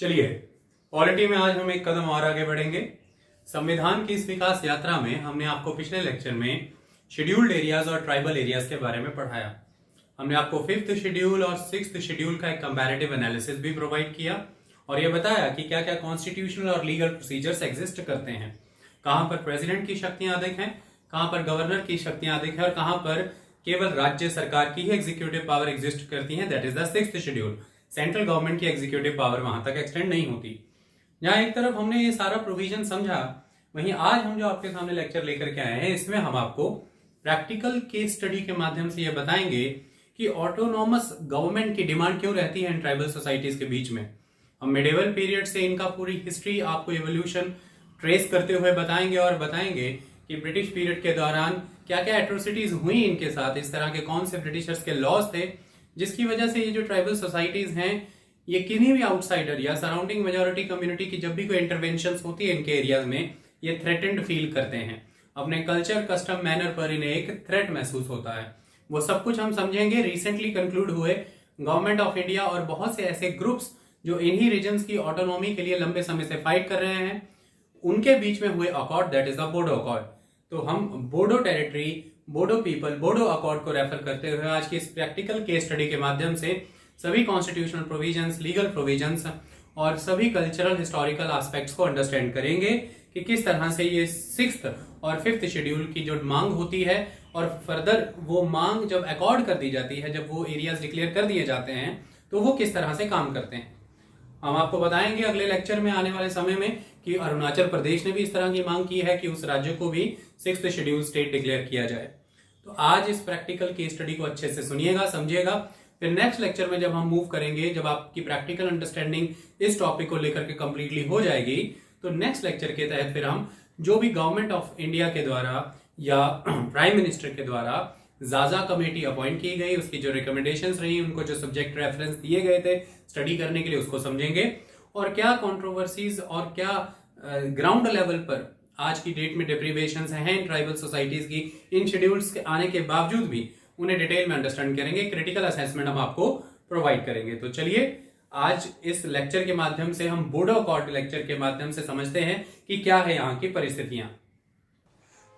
चलिए, पॉलिटी में आज हम एक कदम और आगे बढ़ेंगे। संविधान की इस विकास यात्रा में हमने आपको पिछले लेक्चर में शेड्यूल्ड एरियाज और ट्राइबल एरियाज के बारे में पढ़ाया। हमने आपको 5th शेड्यूल और 6th शेड्यूल का एक कंपैरेटिव एनालिसिस भी प्रोवाइड किया और यह बताया कि क्या क्या कॉन्स्टिट्यूशनल और लीगल प्रोसीजर्स एग्जिस्ट करते हैं, कहां पर प्रेसिडेंट की शक्तियां अधिक हैं, कहां पर गवर्नर की शक्तियां अधिक है और कहां पर केवल राज्य सरकार की ही एग्जीक्यूटिव पावर एग्जिस्ट करती है। That is the 6th schedule. Central government की एग्जीक्यूटिव पावर वहां तक एक्सटेंड नहीं होती। जहां एक तरफ हमने ये सारा प्रोविजन समझा, वहीं आज हम जो आपके सामने लेक्चर लेकर के आए हैं, इसमें हम आपको प्रैक्टिकल केस स्टडी के माध्यम से ये बताएंगे कि ऑटोनॉमस गवर्नमेंट की डिमांड क्यों रहती है इन ट्राइबल सोसाइटीज के बीच में। हम मिडिवल पीरियड से इनका पूरी हिस्ट्री आपको एवोल्यूशन ट्रेस करते हुए बताएंगे और बताएंगे कि ब्रिटिश पीरियड के दौरान क्या क्या एट्रोसिटीज हुई इनके साथ, इस तरह के कौन से ब्रिटिशर्स के लॉज थे जिसकी वजह से ये जो ट्राइबल सोसाइटीज हैं ये किन्हीं भी आउटसाइडर या सराउंडिंग मेजोरिटी कम्युनिटी की जब भी कोई इंटरवेंशंस होती है इनके एरियाज में, ये थ्रेटेंड फील करते हैं। अपने कल्चर, कस्टम, मैनर पर इन्हें एक थ्रेट महसूस होता है। वो सब कुछ हम समझेंगे। रिसेंटली कंक्लूड हुए गवर्नमेंट ऑफ इंडिया और बहुत से ऐसे ग्रुप्स जो इन्हीं रीजन्स की ऑटोनॉमी के लिए लंबे समय से फाइट कर रहे हैं, उनके बीच में हुए accord, that is the Bodo accord. तो हम Bodo territory, Bodo people, Bodo accord को रेफर करते हुए आज की इस प्रैक्टिकल केस स्टडी के माध्यम से सभी कॉन्स्टिट्यूशनल प्रोविजंस, लीगल प्रोविजंस और सभी कल्चरल हिस्टोरिकल एस्पेक्ट्स को अंडरस्टैंड करेंगे कि किस तरह से ये 6th और 5th शेड्यूल की जो मांग होती है और फर्दर वो मांग जब अकॉर्ड कर दी जाती है, जब वो एरियाज डिक्लेयर कर दिए जाते हैं, तो वो किस तरह से काम करते हैं। हम आपको बताएंगे अगले लेक्चर में आने वाले समय में कि अरुणाचल प्रदेश ने भी इस तरह की मांग की है कि उस राज्य को भी 6th शेड्यूल स्टेट डिक्लेयर किया जाए। तो आज इस प्रैक्टिकल केस स्टडी को अच्छे से सुनिएगा, समझिएगा। फिर नेक्स्ट लेक्चर में जब हम मूव करेंगे, जब आपकी प्रैक्टिकल अंडरस्टैंडिंग इस टॉपिक को लेकर के कंप्लीटली हो जाएगी, तो नेक्स्ट लेक्चर के तहत फिर हम जो भी गवर्नमेंट ऑफ इंडिया के द्वारा या प्राइम मिनिस्टर के द्वारा जाजा कमेटी अपॉइंट की गई, उसकी जो रिकमेंडेशंस रही, उनको जो सब्जेक्ट रेफरेंस दिए गए थे स्टडी करने के लिए, उसको समझेंगे और क्या कंट्रोवर्सीज और क्या ग्राउंड लेवल पर आज की डेट में डिप्रीवेशंस हैं इन ट्राइबल सोसाइटीज की, इन शेड्यूल्स के आने के बावजूद भी उन्हें डिटेल में अंडरस्टैंड करेंगे। क्रिटिकल असेसमेंट हम आपको प्रोवाइड करेंगे। तो चलिए, आज इस लेक्चर के माध्यम से हम बोडो अकॉर्ड लेक्चर के माध्यम से समझते हैं कि क्या है यहाँ की परिस्थितियां।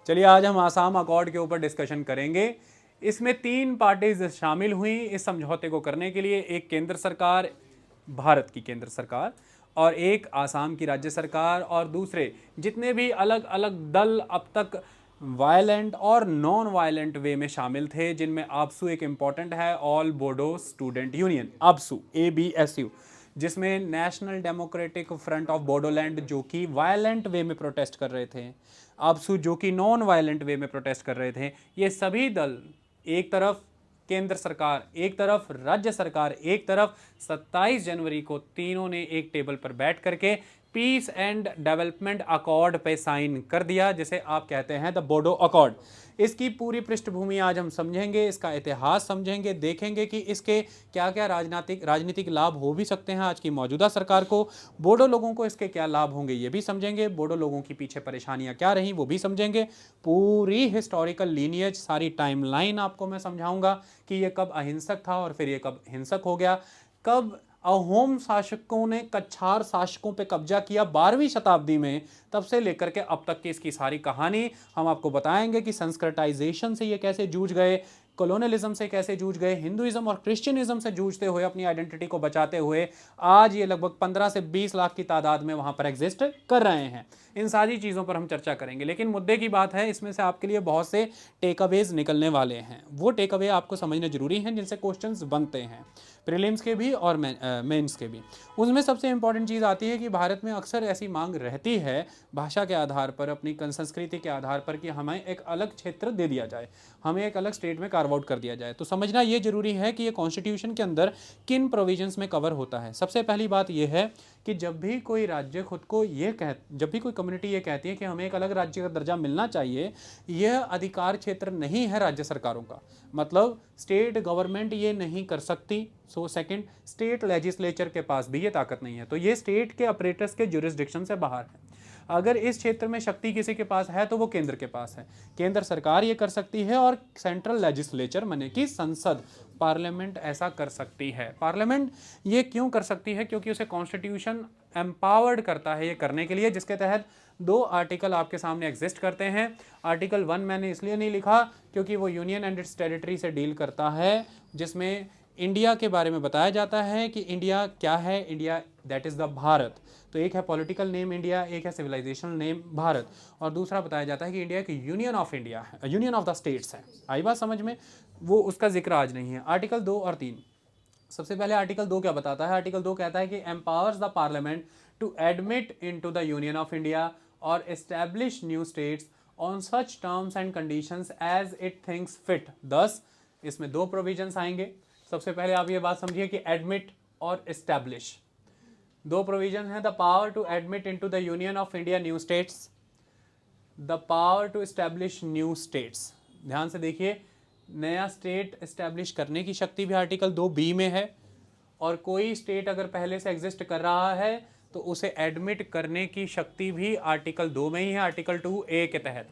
चलिए, आज हम आसाम अकॉर्ड के ऊपर डिस्कशन करेंगे। इसमें 3 पार्टीज शामिल हुई इस समझौते को करने के लिए। एक केंद्र सरकार, भारत की केंद्र सरकार, और एक आसाम की राज्य सरकार, और दूसरे जितने भी अलग अलग दल अब तक वायलेंट और नॉन वायलेंट वे में शामिल थे, जिनमें आबसू एक इम्पॉर्टेंट है, all Bodo student union, ABSU, ABSU, जिसमें national democratic front of Bodoland जो कि वायलेंट वे में प्रोटेस्ट कर रहे थे, आबसू जो कि नॉन वायलेंट वे में प्रोटेस्ट कर रहे थे। ये सभी दल, एक तरफ केंद्र सरकार, एक तरफ राज्य सरकार, एक तरफ 27 जनवरी को तीनों ने एक टेबल पर बैठ करके पीस एंड डेवलपमेंट अकॉर्ड पे साइन कर दिया, जिसे आप कहते हैं द बोडो अकॉर्ड। इसकी पूरी पृष्ठभूमि आज हम समझेंगे, इसका इतिहास समझेंगे, देखेंगे कि इसके क्या क्या राजनीतिक लाभ हो भी सकते हैं आज की मौजूदा सरकार को, बोडो लोगों को इसके क्या लाभ होंगे ये भी समझेंगे, बोडो लोगों की पीछे परेशानियां क्या रहीं वो भी समझेंगे। पूरी हिस्टोरिकल लीनियज, सारी टाइमलाइन आपको मैं समझाऊंगा कि ये कब अहिंसक था और फिर ये कब हिंसक हो गया, कब अहोम शासकों ने कछार शासकों पे कब्जा किया 12वीं शताब्दी में, तब से लेकर के अब तक की इसकी सारी कहानी हम आपको बताएंगे कि संस्कृताइजेशन से ये कैसे जूझ गए, कॉलोनियलिज्म से कैसे जूझ गए, हिंदुइज्म और क्रिश्चियनिज्म से जूझते हुए, अपनी आइडेंटिटी को बचाते हुए आज ये लगभग 15 से 20 लाख की तादाद में वहाँ पर एग्जिस्ट कर रहे हैं। इन सारी चीज़ों पर हम चर्चा करेंगे। लेकिन मुद्दे की बात है, इसमें से आपके लिए बहुत से टेकअवेज निकलने वाले हैं। वो टेकअवे आपको समझने जरूरी हैं जिनसे क्वेश्चंस बनते हैं, प्रीलिम्स के भी और मेंस के भी। उसमें सबसे इंपॉर्टेंट चीज़ आती है कि भारत में अक्सर ऐसी मांग रहती है भाषा के आधार पर, अपनी संस्कृति के आधार पर, कि हमें एक अलग क्षेत्र दे दिया जाए, हमें एक अलग स्टेट में कार्व आउट कर दिया जाए। तो समझना ये जरूरी है कि ये कॉन्स्टिट्यूशन के अंदर किन प्रोविजंस में कवर होता है। सबसे पहली बात यह है कि जब भी कोई राज्य खुद को जब भी कोई कम्युनिटी ये कहती है कि हमें एक अलग राज्य का दर्जा मिलना चाहिए, यह अधिकार क्षेत्र नहीं है राज्य सरकारों का। मतलब स्टेट गवर्नमेंट ये नहीं कर सकती। सेकंड, स्टेट लेजिस्लेचर के पास भी ये ताकत नहीं है। तो ये स्टेट के ऑपरेटर्स के ज्यूरिसडिक्शन से बाहर है। अगर इस क्षेत्र में शक्ति किसी के पास है तो वो केंद्र के पास है, केंद्र सरकार ये कर सकती है और सेंट्रल लेजिस्लेचर माने कि संसद, पार्लियामेंट ऐसा कर सकती है। पार्लियामेंट ये क्यों कर सकती है? क्योंकि उसे कॉन्स्टिट्यूशन एम्पावर्ड करता है ये करने के लिए, जिसके तहत 2 आर्टिकल आपके सामने एग्जिस्ट करते हैं। आर्टिकल 1 मैंने इसलिए नहीं लिखा क्योंकि वो यूनियन एंड इट्स टेरिटरी से डील करता है, जिसमें इंडिया के बारे में बताया जाता है कि इंडिया क्या है। India that is the Bharat. तो एक है पॉलिटिकल नेम इंडिया, एक है सिविलाइजेशनल नेम भारत, और दूसरा बताया जाता है कि इंडिया की यूनियन ऑफ इंडिया है, यूनियन ऑफ द स्टेट्स है। आई बात समझ में? वो उसका जिक्र आज नहीं है। आर्टिकल 2 और 3, सबसे पहले आर्टिकल 2 क्या बताता है? आर्टिकल 2 कहता है कि empowers the parliament to admit into the union of India और establish new states on such terms and conditions as it thinks fit. 10 इसमें 2 प्रोविजंस आएंगे। सबसे पहले आप ये बात समझिए कि एडमिट और एस्टैब्लिश 2 प्रोविजन है। The power to admit into the union of India new states, the power to establish new states. ध्यान से देखिए, नया स्टेट एस्टैब्लिश करने की शक्ति भी आर्टिकल 2B में है, और कोई स्टेट अगर पहले से एग्जिस्ट कर रहा है तो उसे एडमिट करने की शक्ति भी आर्टिकल 2 में ही है, आर्टिकल 2A के तहत।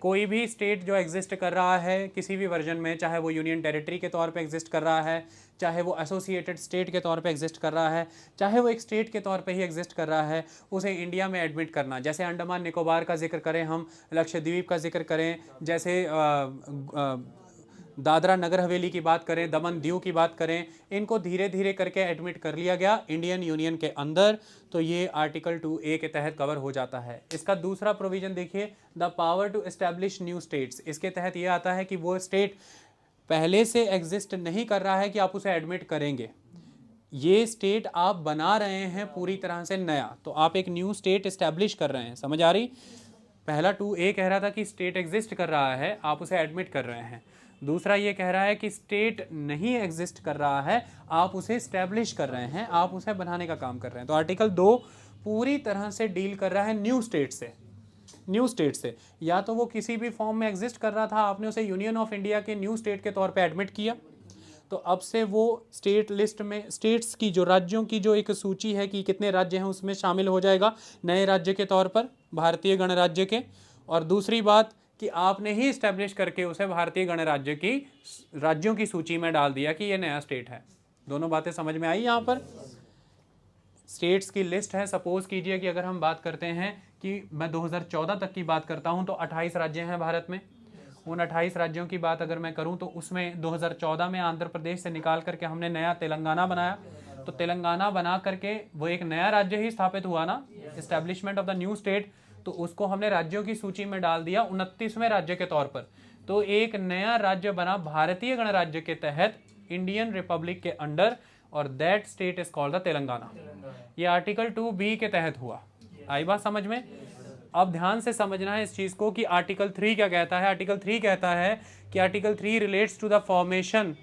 कोई भी स्टेट जो एग्जिस्ट कर रहा है किसी भी वर्जन में, चाहे वो यूनियन टेरिटरी के तौर पे एग्जिस्ट कर रहा है, चाहे वो एसोसिएटेड स्टेट के तौर पे एग्जिस्ट कर रहा है, चाहे वो एक स्टेट के तौर पे ही एग्जिस्ट कर रहा है, उसे इंडिया में एडमिट करना। जैसे अंडमान निकोबार का जिक्र करें हम, लक्षद्वीप का जिक्र करें, जैसे दादरा नगर हवेली की बात करें, दमन दीव की बात करें, इनको धीरे धीरे करके एडमिट कर लिया गया इंडियन यूनियन के अंदर, तो ये आर्टिकल 2A के तहत कवर हो जाता है। इसका दूसरा प्रोविजन देखिए, the power to establish new states. इसके तहत ये आता है कि वो स्टेट पहले से एग्जिस्ट नहीं कर रहा है कि आप उसे एडमिट करेंगे, ये स्टेट आप बना रहे हैं पूरी तरह से नया, तो आप एक न्यू स्टेट एस्टैब्लिश कर रहे हैं। समझ आ रही? पहला 2A कह रहा था कि स्टेट एग्जिस्ट कर रहा है, आप उसे एडमिट कर रहे हैं। दूसरा ये कह रहा है कि स्टेट नहीं एग्जिस्ट कर रहा है, आप उसे एस्टैब्लिश कर रहे हैं, आप उसे बनाने का काम कर रहे हैं। तो आर्टिकल 2 पूरी तरह से डील कर रहा है न्यू स्टेट से। न्यू स्टेट से, या तो वो किसी भी फॉर्म में एग्जिस्ट कर रहा था, आपने उसे यूनियन ऑफ इंडिया के न्यू स्टेट के तौर पे एडमिट किया, तो अब से वो स्टेट लिस्ट में स्टेट्स की जो राज्यों की जो एक सूची है कि कितने राज्य हैं उसमें शामिल हो जाएगा नए राज्य के तौर पर, भारतीय गणराज्य के। और दूसरी बात कि आपने ही इस्टेब्लिश करके उसे भारतीय गणराज्य की राज्यों की सूची में डाल दिया कि ये नया स्टेट है। दोनों बातें समझ में आई? यहाँ पर स्टेट्स की लिस्ट है। सपोज कीजिए कि अगर हम बात करते हैं कि मैं 2014 तक की बात करता हूँ, तो 28 राज्य हैं भारत में। उन 28 राज्यों की बात अगर मैं करूँ तो उसमें 2014 में आंध्र प्रदेश से निकाल करके हमने नया तेलंगाना बनाया, तो तेलंगाना बना करके वो एक नया राज्य ही स्थापित हुआ ना, establishment of the new state, तो उसको हमने राज्यों की सूची में डाल दिया 29वें राज्य के तौर पर। तो एक नया राज्य बना भारतीय गणराज्य के तहत इंडियन रिपब्लिक के अंडर, और that state is called the Telangana. ये आर्टिकल 2B के तहत हुआ। आई बात समझ में? अब ध्यान से समझना है इस चीज को कि आर्टिकल 3 क्या कहता है। आर्टिकल 3 कहता है कि article 3 relates to the formation,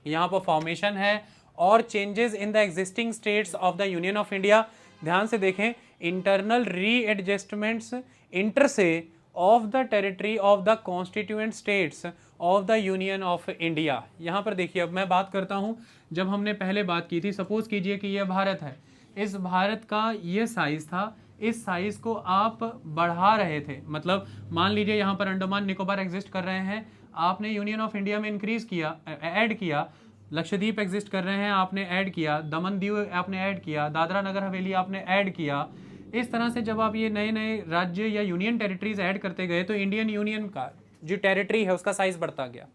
यहाँ पर फॉर्मेशन है, और changes in the existing states of the union of India. ध्यान से देखें, internal readjustments inter se of the territory of the constituent states of the union of India. यहाँ पर देखिए, अब मैं बात करता हूँ, जब हमने पहले बात की थी, सपोज कीजिए कि यह भारत है, इस भारत का ये साइज था, इस साइज को आप बढ़ा रहे थे, मतलब मान लीजिए यहाँ पर अंडमान निकोबार एग्जिस्ट कर रहे हैं, आपने यूनियन ऑफ इंडिया में इंक्रीज किया, ऐड किया, लक्षद्वीप एग्जिस्ट कर रहे हैं, आपने ऐड किया, दमन दीव आपने ऐड किया, दादरा नगर हवेली आपने ऐड किया। इस तरह से जब आप ये नए नए राज्य या यूनियन टेरिटरीज ऐड करते गए तो इंडियन यूनियन का जो टेरिटरी है उसका साइज बढ़ता गया।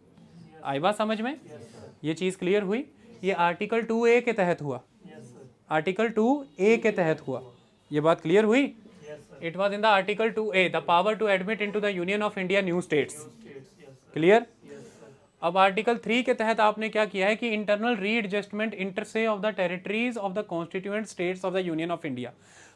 आई बात समझ में? ये चीज़ क्लियर हुई? ये आर्टिकल 2A के तहत हुआ, आर्टिकल 2A के तहत हुआ। ये बात क्लियर हुई? It was in the article 2A, the power to admit into the union of India new states. Clear? अब आर्टिकल 3 के तहत आपने क्या किया है कि इंटरनल री adjustment inter se of the territories of the constituent states of the union of India.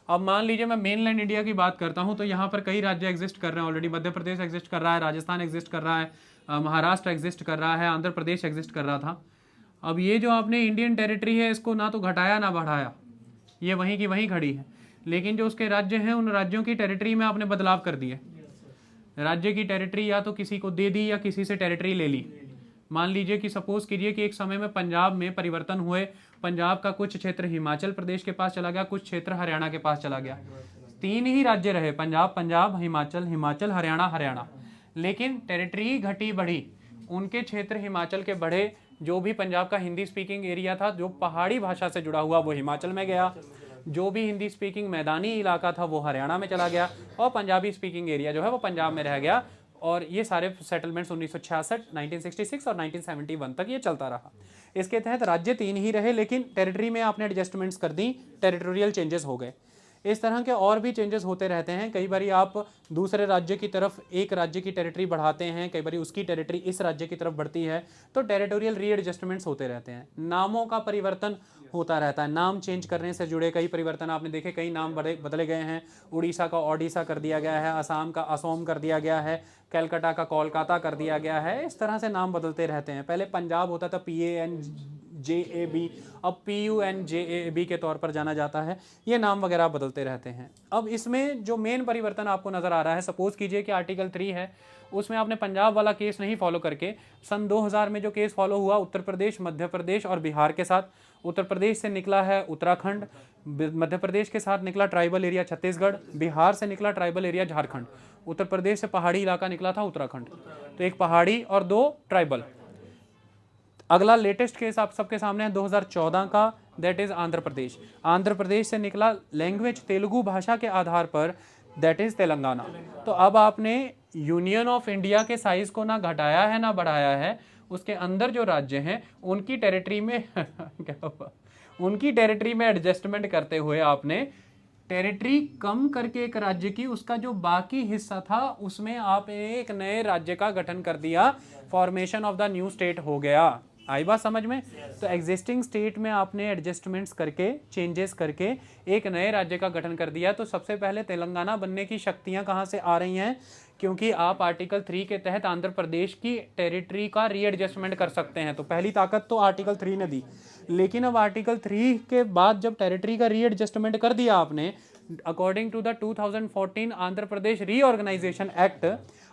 अब मान लीजिए मैं मेनलैंड इंडिया की बात करता हूं, तो यहाँ पर कई राज्य एग्जिस्ट कर रहे हैं ऑलरेडी। मध्य प्रदेश एग्जिस्ट कर रहा है, राजस्थान एग्जिस्ट कर रहा है, महाराष्ट्र एग्जिस्ट कर रहा है, आंध्र प्रदेश एग्जिस्ट कर रहा था। अब ये जो आपने इंडियन टेरिटरी है इसको ना तो घटाया ना बढ़ाया, ये वहीं की वहीं खड़ी है, लेकिन जो उसके राज्य हैं उन राज्यों की टेरिटरी में आपने बदलाव कर दिए। राज्य की टेरिटरी या तो किसी को दे दी या किसी से टेरिटरी ले ली। मान लीजिए कि सपोज कीजिए कि एक समय में पंजाब में परिवर्तन हुए, पंजाब का कुछ क्षेत्र हिमाचल प्रदेश के पास चला गया, कुछ क्षेत्र हरियाणा के पास चला गया। 3 ही राज्य रहे, पंजाब पंजाब, हिमाचल हिमाचल, हरियाणा हरियाणा, लेकिन टेरिटरी घटी बढ़ी। उनके क्षेत्र हिमाचल के बढ़े, जो भी पंजाब का हिंदी स्पीकिंग एरिया था जो पहाड़ी भाषा से जुड़ा हुआ वो हिमाचल में गया, जो भी हिंदी स्पीकिंग मैदानी इलाका था वो हरियाणा में चला गया, और पंजाबी स्पीकिंग एरिया जो है वो पंजाब में रह गया। और ये सारे सेटलमेंट्स 1966, 1966 और 1971 तक ये चलता रहा। इसके तहत राज्य 3 ही रहे, लेकिन टेरिटरी में आपने एडजस्टमेंट्स कर दी, टेरिटोरियल चेंजेस हो गए। इस तरह के और भी चेंजेस होते रहते हैं। कई बार आप दूसरे राज्य की तरफ एक राज्य की टेरिटरी बढ़ाते हैं, कई बार उसकी टेरिटरी इस राज्य की तरफ बढ़ती है, तो टेरिटोरियल रीएडजस्टमेंट्स होते रहते हैं। नामों का परिवर्तन होता रहता है, नाम चेंज करने से जुड़े कई परिवर्तन आपने देखे, कई नाम बदले गए हैं। उड़ीसा का ओडिशा कर दिया गया है, असम का असोम कर दिया गया है, कलकत्ता का कोलकाता कर दिया गया है। इस तरह से नाम बदलते रहते हैं। पहले पंजाब होता था PANJAB, अब PUNJAB के तौर पर जाना जाता है। ये नाम वगैरह बदलते रहते हैं। अब इसमें जो मेन परिवर्तन आपको नज़र आ रहा है, सपोज कीजिए कि आर्टिकल 3 है, उसमें आपने पंजाब वाला केस नहीं फॉलो करके सन 2000 में जो केस फॉलो हुआ उत्तर प्रदेश, मध्य प्रदेश और बिहार के साथ, उत्तर प्रदेश से निकला है उत्तराखंड, मध्य प्रदेश के साथ निकला ट्राइबल एरिया छत्तीसगढ़, बिहार से निकला ट्राइबल एरिया झारखंड, उत्तर प्रदेश से पहाड़ी इलाका निकला था उत्तराखंड। तो एक पहाड़ी और 2 ट्राइबल। अगला लेटेस्ट केस आप सबके सामने है 2014 का, दैट इज आंध्र प्रदेश। आंध्र प्रदेश से निकला लैंग्वेज तेलुगु भाषा के आधार पर, दैट इज तेलंगाना। तो अब आपने यूनियन ऑफ इंडिया के साइज को ना घटाया है ना बढ़ाया है, उसके अंदर जो राज्य हैं उनकी टेरिटरी में क्या हुआ, उनकी टेरिटरी में एडजस्टमेंट करते हुए आपने टेरिटरी कम करके एक राज्य की, उसका जो बाकी हिस्सा था उसमें आप एक नए राज्य का गठन कर दिया। Formation of the new state हो गया। आई बात समझ में? तो एग्जिस्टिंग स्टेट में आपने एडजस्टमेंट्स करके, चेंजेस करके एक नए राज्य का गठन कर दिया। तो सबसे पहले तेलंगाना बनने की शक्तियां कहां से आ रही हैं? क्योंकि आप आर्टिकल 3 के तहत आंध्र प्रदेश की टेरिटरी का रीएडजस्टमेंट कर सकते हैं। तो पहली ताकत तो आर्टिकल 3 ने दी, लेकिन अब आर्टिकल 3 के बाद जब टेरिटरी का रीएडजस्टमेंट कर दिया आपने, according to the 2014 Andhra Pradesh reorganisation act,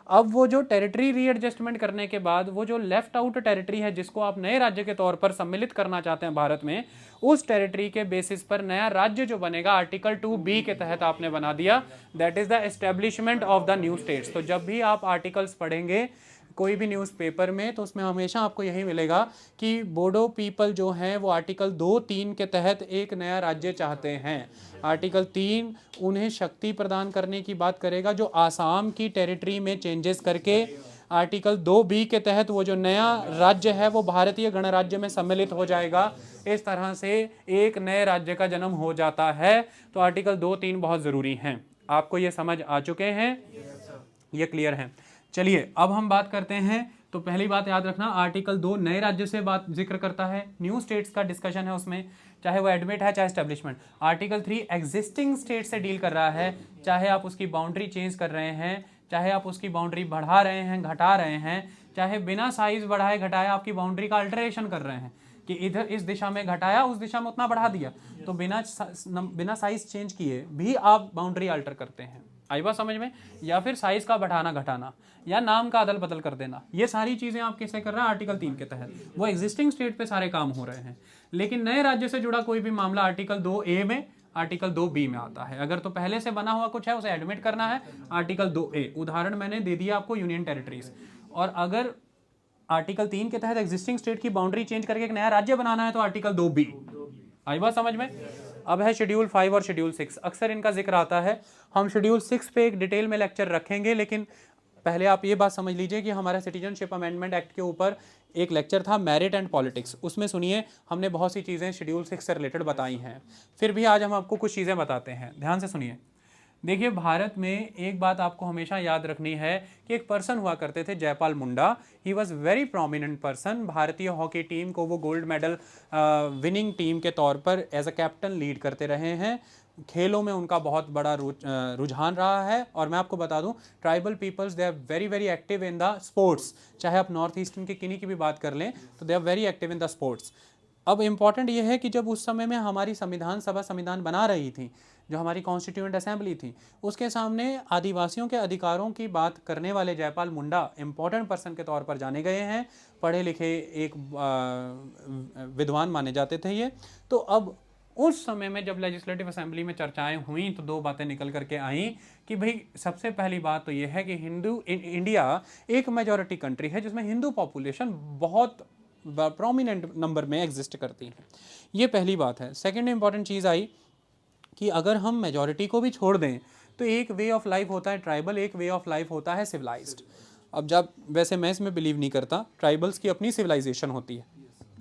अब वो जो टेरिटरी रीएडजस्टमेंट करने के बाद वो जो लेफ्ट आउट टेरिटरी है जिसको आप नए राज्य के तौर पर सम्मिलित करना चाहते हैं भारत में, उस टेरिटरी के बेसिस पर नया राज्य जो बनेगा आर्टिकल 2B के तहत आपने बना दिया, that is the establishment of the new states. तो जब भी आप आर्टिकल्स पढ़ेंगे कोई भी न्यूज़पेपर में, तो उसमें हमेशा आपको यही मिलेगा कि बोडो पीपल जो हैं वो आर्टिकल 2-3 के तहत एक नया राज्य चाहते हैं। आर्टिकल 3 उन्हें शक्ति प्रदान करने की बात करेगा, जो आसाम की टेरिटरी में चेंजेस करके आर्टिकल 2B के तहत वो जो नया राज्य है वो भारतीय गणराज्य में सम्मिलित हो जाएगा। इस तरह से एक नए राज्य का जन्म हो जाता है। तो आर्टिकल 2-3 बहुत ज़रूरी हैं। आपको ये समझ आ चुके हैं? ये क्लियर है? चलिए अब हम बात करते हैं। तो पहली बात याद रखना, आर्टिकल 2 नए राज्य से बात जिक्र करता है, न्यू स्टेट्स का डिस्कशन है उसमें, चाहे वो एडमिट है चाहे एस्टेब्लिशमेंट। आर्टिकल 3 एग्जिस्टिंग स्टेट से डील कर रहा है, चाहे आप उसकी बाउंड्री चेंज कर रहे हैं, चाहे आप उसकी बाउंड्री बढ़ा रहे हैं घटा रहे हैं, चाहे बिना साइज बढ़ाए घटाए आपकी बाउंड्री का अल्टरेशन कर रहे हैं कि इधर इस दिशा में घटाया उस दिशा में उतना बढ़ा दिया, तो बिना साइज चेंज किए भी आप बाउंड्री अल्टर करते हैं। आई बात समझ में? या फिर साइज का बढ़ाना घटाना या नाम का अदल बदल कर देना, ये सारी चीजें आप कैसे कर रहे हैं? आर्टिकल 3 के तहत। वो एग्जिस्टिंग स्टेट पे सारे काम हो रहे हैं। लेकिन नए राज्य से जुड़ा कोई भी मामला आर्टिकल 2A में, आर्टिकल 2B में आता है। अगर तो पहले से बना हुआ कुछ है उसे एडमिट करना है, आर्टिकल 2A। उदाहरण मैंने दे दिया आपको यूनियन टेरिटरीज। और अगर आर्टिकल 3 के तहत एग्जिस्टिंग स्टेट की बाउंड्री चेंज करके एक नया राज्य बनाना है तो आर्टिकल 2B। आई बात समझ में? अब है शेड्यूल 5 और शेड्यूल 6। अक्सर इनका जिक्र आता है। हम शेड्यूल 6 पे एक डिटेल में लेक्चर रखेंगे, लेकिन पहले आप ये बात समझ लीजिए कि हमारा सिटीजनशिप अमेंडमेंट एक्ट के ऊपर एक लेक्चर था, मैरिट एंड पॉलिटिक्स। उसमें सुनिए हमने बहुत सी चीज़ें शेड्यूल 6 से रिलेटेड बताई हैं। फिर भी आज हम आपको कुछ चीज़ें बताते हैं, ध्यान से सुनिए। देखिए, भारत में एक बात आपको हमेशा याद रखनी है कि एक पर्सन हुआ करते थे Jaipal Munda. He was very prominent person. भारतीय हॉकी टीम को वो गोल्ड मेडल विनिंग टीम के तौर पर एज अ कैप्टन लीड करते रहे हैं। खेलों में उनका बहुत बड़ा रुझान रहा है। और मैं आपको बता दूं, tribal peoples they are very very active in the sports. चाहे आप नॉर्थ ईस्टर्न के किन्हीं की भी बात कर लें तो they are very active in the sports. अब इम्पॉर्टेंट ये है कि जब उस समय में हमारी संविधान सभा संविधान बना रही थी, जो हमारी कॉन्स्टिट्यूएंट असेंबली थी, उसके सामने आदिवासियों के अधिकारों की बात करने वाले जयपाल मुंडा इम्पॉर्टेंट पर्सन के तौर पर जाने गए हैं। पढ़े लिखे एक विद्वान माने जाते थे ये। तो अब उस समय में जब लेजिस्लेटिव असेंबली में चर्चाएं हुई तो दो बातें निकल करके आई कि भाई सबसे पहली बात तो यह है कि इंडिया एक मेजॉरिटी कंट्री है जिसमें हिंदू पॉपुलेशन बहुत प्रोमिनेंट नंबर में एग्जिस्ट करती है, ये पहली बात है। सेकेंड इंपॉर्टेंट चीज़ आई कि अगर हम मेजॉरिटी को भी छोड़ दें तो एक वे ऑफ लाइफ होता है ट्राइबल, एक वे ऑफ लाइफ होता है सिविलाइज्ड। अब जब वैसे मैं इसमें बिलीव नहीं करता, ट्राइबल्स की अपनी सिविलाइजेशन होती है,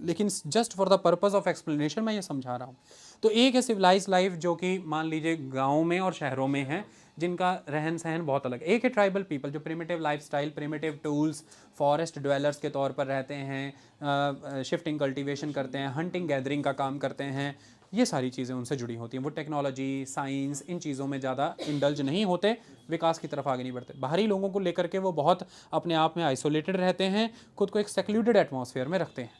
लेकिन just for the purpose of explanation मैं ये समझा रहा हूँ। तो एक है सिविलाइज लाइफ जो कि मान लीजिए गाँव में और शहरों में है, जिनका रहन सहन बहुत अलग। एक है ट्राइबल पीपल जो primitive lifestyle, primitive tools, forest dwellers के तौर पर रहते हैं, शिफ्टिंग कल्टीवेशन करते हैं, हंटिंग गैदरिंग का काम करते हैं, ये सारी चीज़ें उनसे जुड़ी होती हैं। वो टेक्नोलॉजी, साइंस, इन चीज़ों में ज़्यादा इंडल्ज नहीं होते, विकास की तरफ आगे नहीं बढ़ते। बाहरी लोगों को लेकर के वो बहुत अपने आप में आइसोलेटेड रहते हैं, खुद को एक सेक्लूडेड एटमॉस्फेयर में रखते हैं,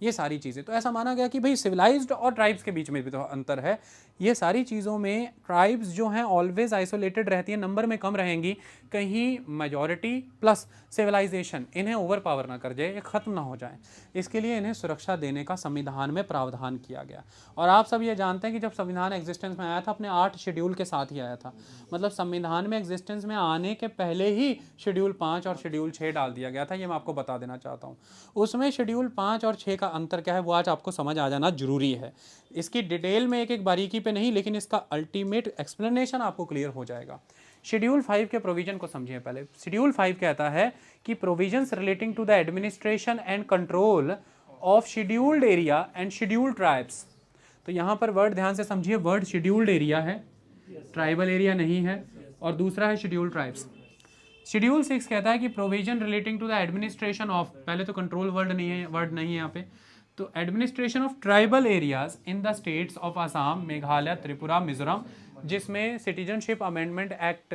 ये सारी चीज़ें। तो ऐसा माना गया कि भाई सिविलाइज्ड और ट्राइब्स के बीच में भी तो अंतर है। ये सारी चीज़ों में ट्राइब्स जो हैं ऑलवेज आइसोलेटेड रहती हैं, नंबर में कम रहेंगी, कहीं मेजॉरिटी प्लस सिविलाइजेशन इन्हें ओवर पावर ना कर जाए, ये ख़त्म ना हो जाए, इसके लिए इन्हें सुरक्षा देने का संविधान में प्रावधान किया गया। और आप सब ये जानते हैं कि जब संविधान एग्जिस्टेंस में आया था अपने 8 शेड्यूल के साथ ही आया था, मतलब संविधान में एग्जिस्टेंस में आने के पहले ही शेड्यूल 5 और शेड्यूल 6 डाल दिया गया था। ये मैं आपको बता देना चाहता हूँ। उसमें शेड्यूल 5 और 6 का अंतर क्या है वो आज आपको समझ आ जाना जरूरी है। इसकी डिटेल में एक एक बारीकी पे नहीं, लेकिन इसका अल्टीमेट एक्सप्लेनेशन आपको क्लियर हो जाएगा। शेड्यूल 5 के प्रोविजन को समझिए पहले। शेड्यूल 5 कहता है कि provisions relating to the administration and control of scheduled area and scheduled tribes. तो यहाँ पर वर्ड ध्यान से समझिए, वर्ड शेड्यूल्ड एरिया है, ट्राइबल एरिया नहीं है, और दूसरा है शेड्यूल्ड ट्राइब्स। शेड्यूल 6 कहता है कि provision relating to the administration of, पहले तो कंट्रोल वर्ड नहीं है यहाँ पे, तो administration of tribal areas in the states of Assam, Meghalaya, Tripura, Mizoram, जिसमें सिटीजनशिप अमेंडमेंट एक्ट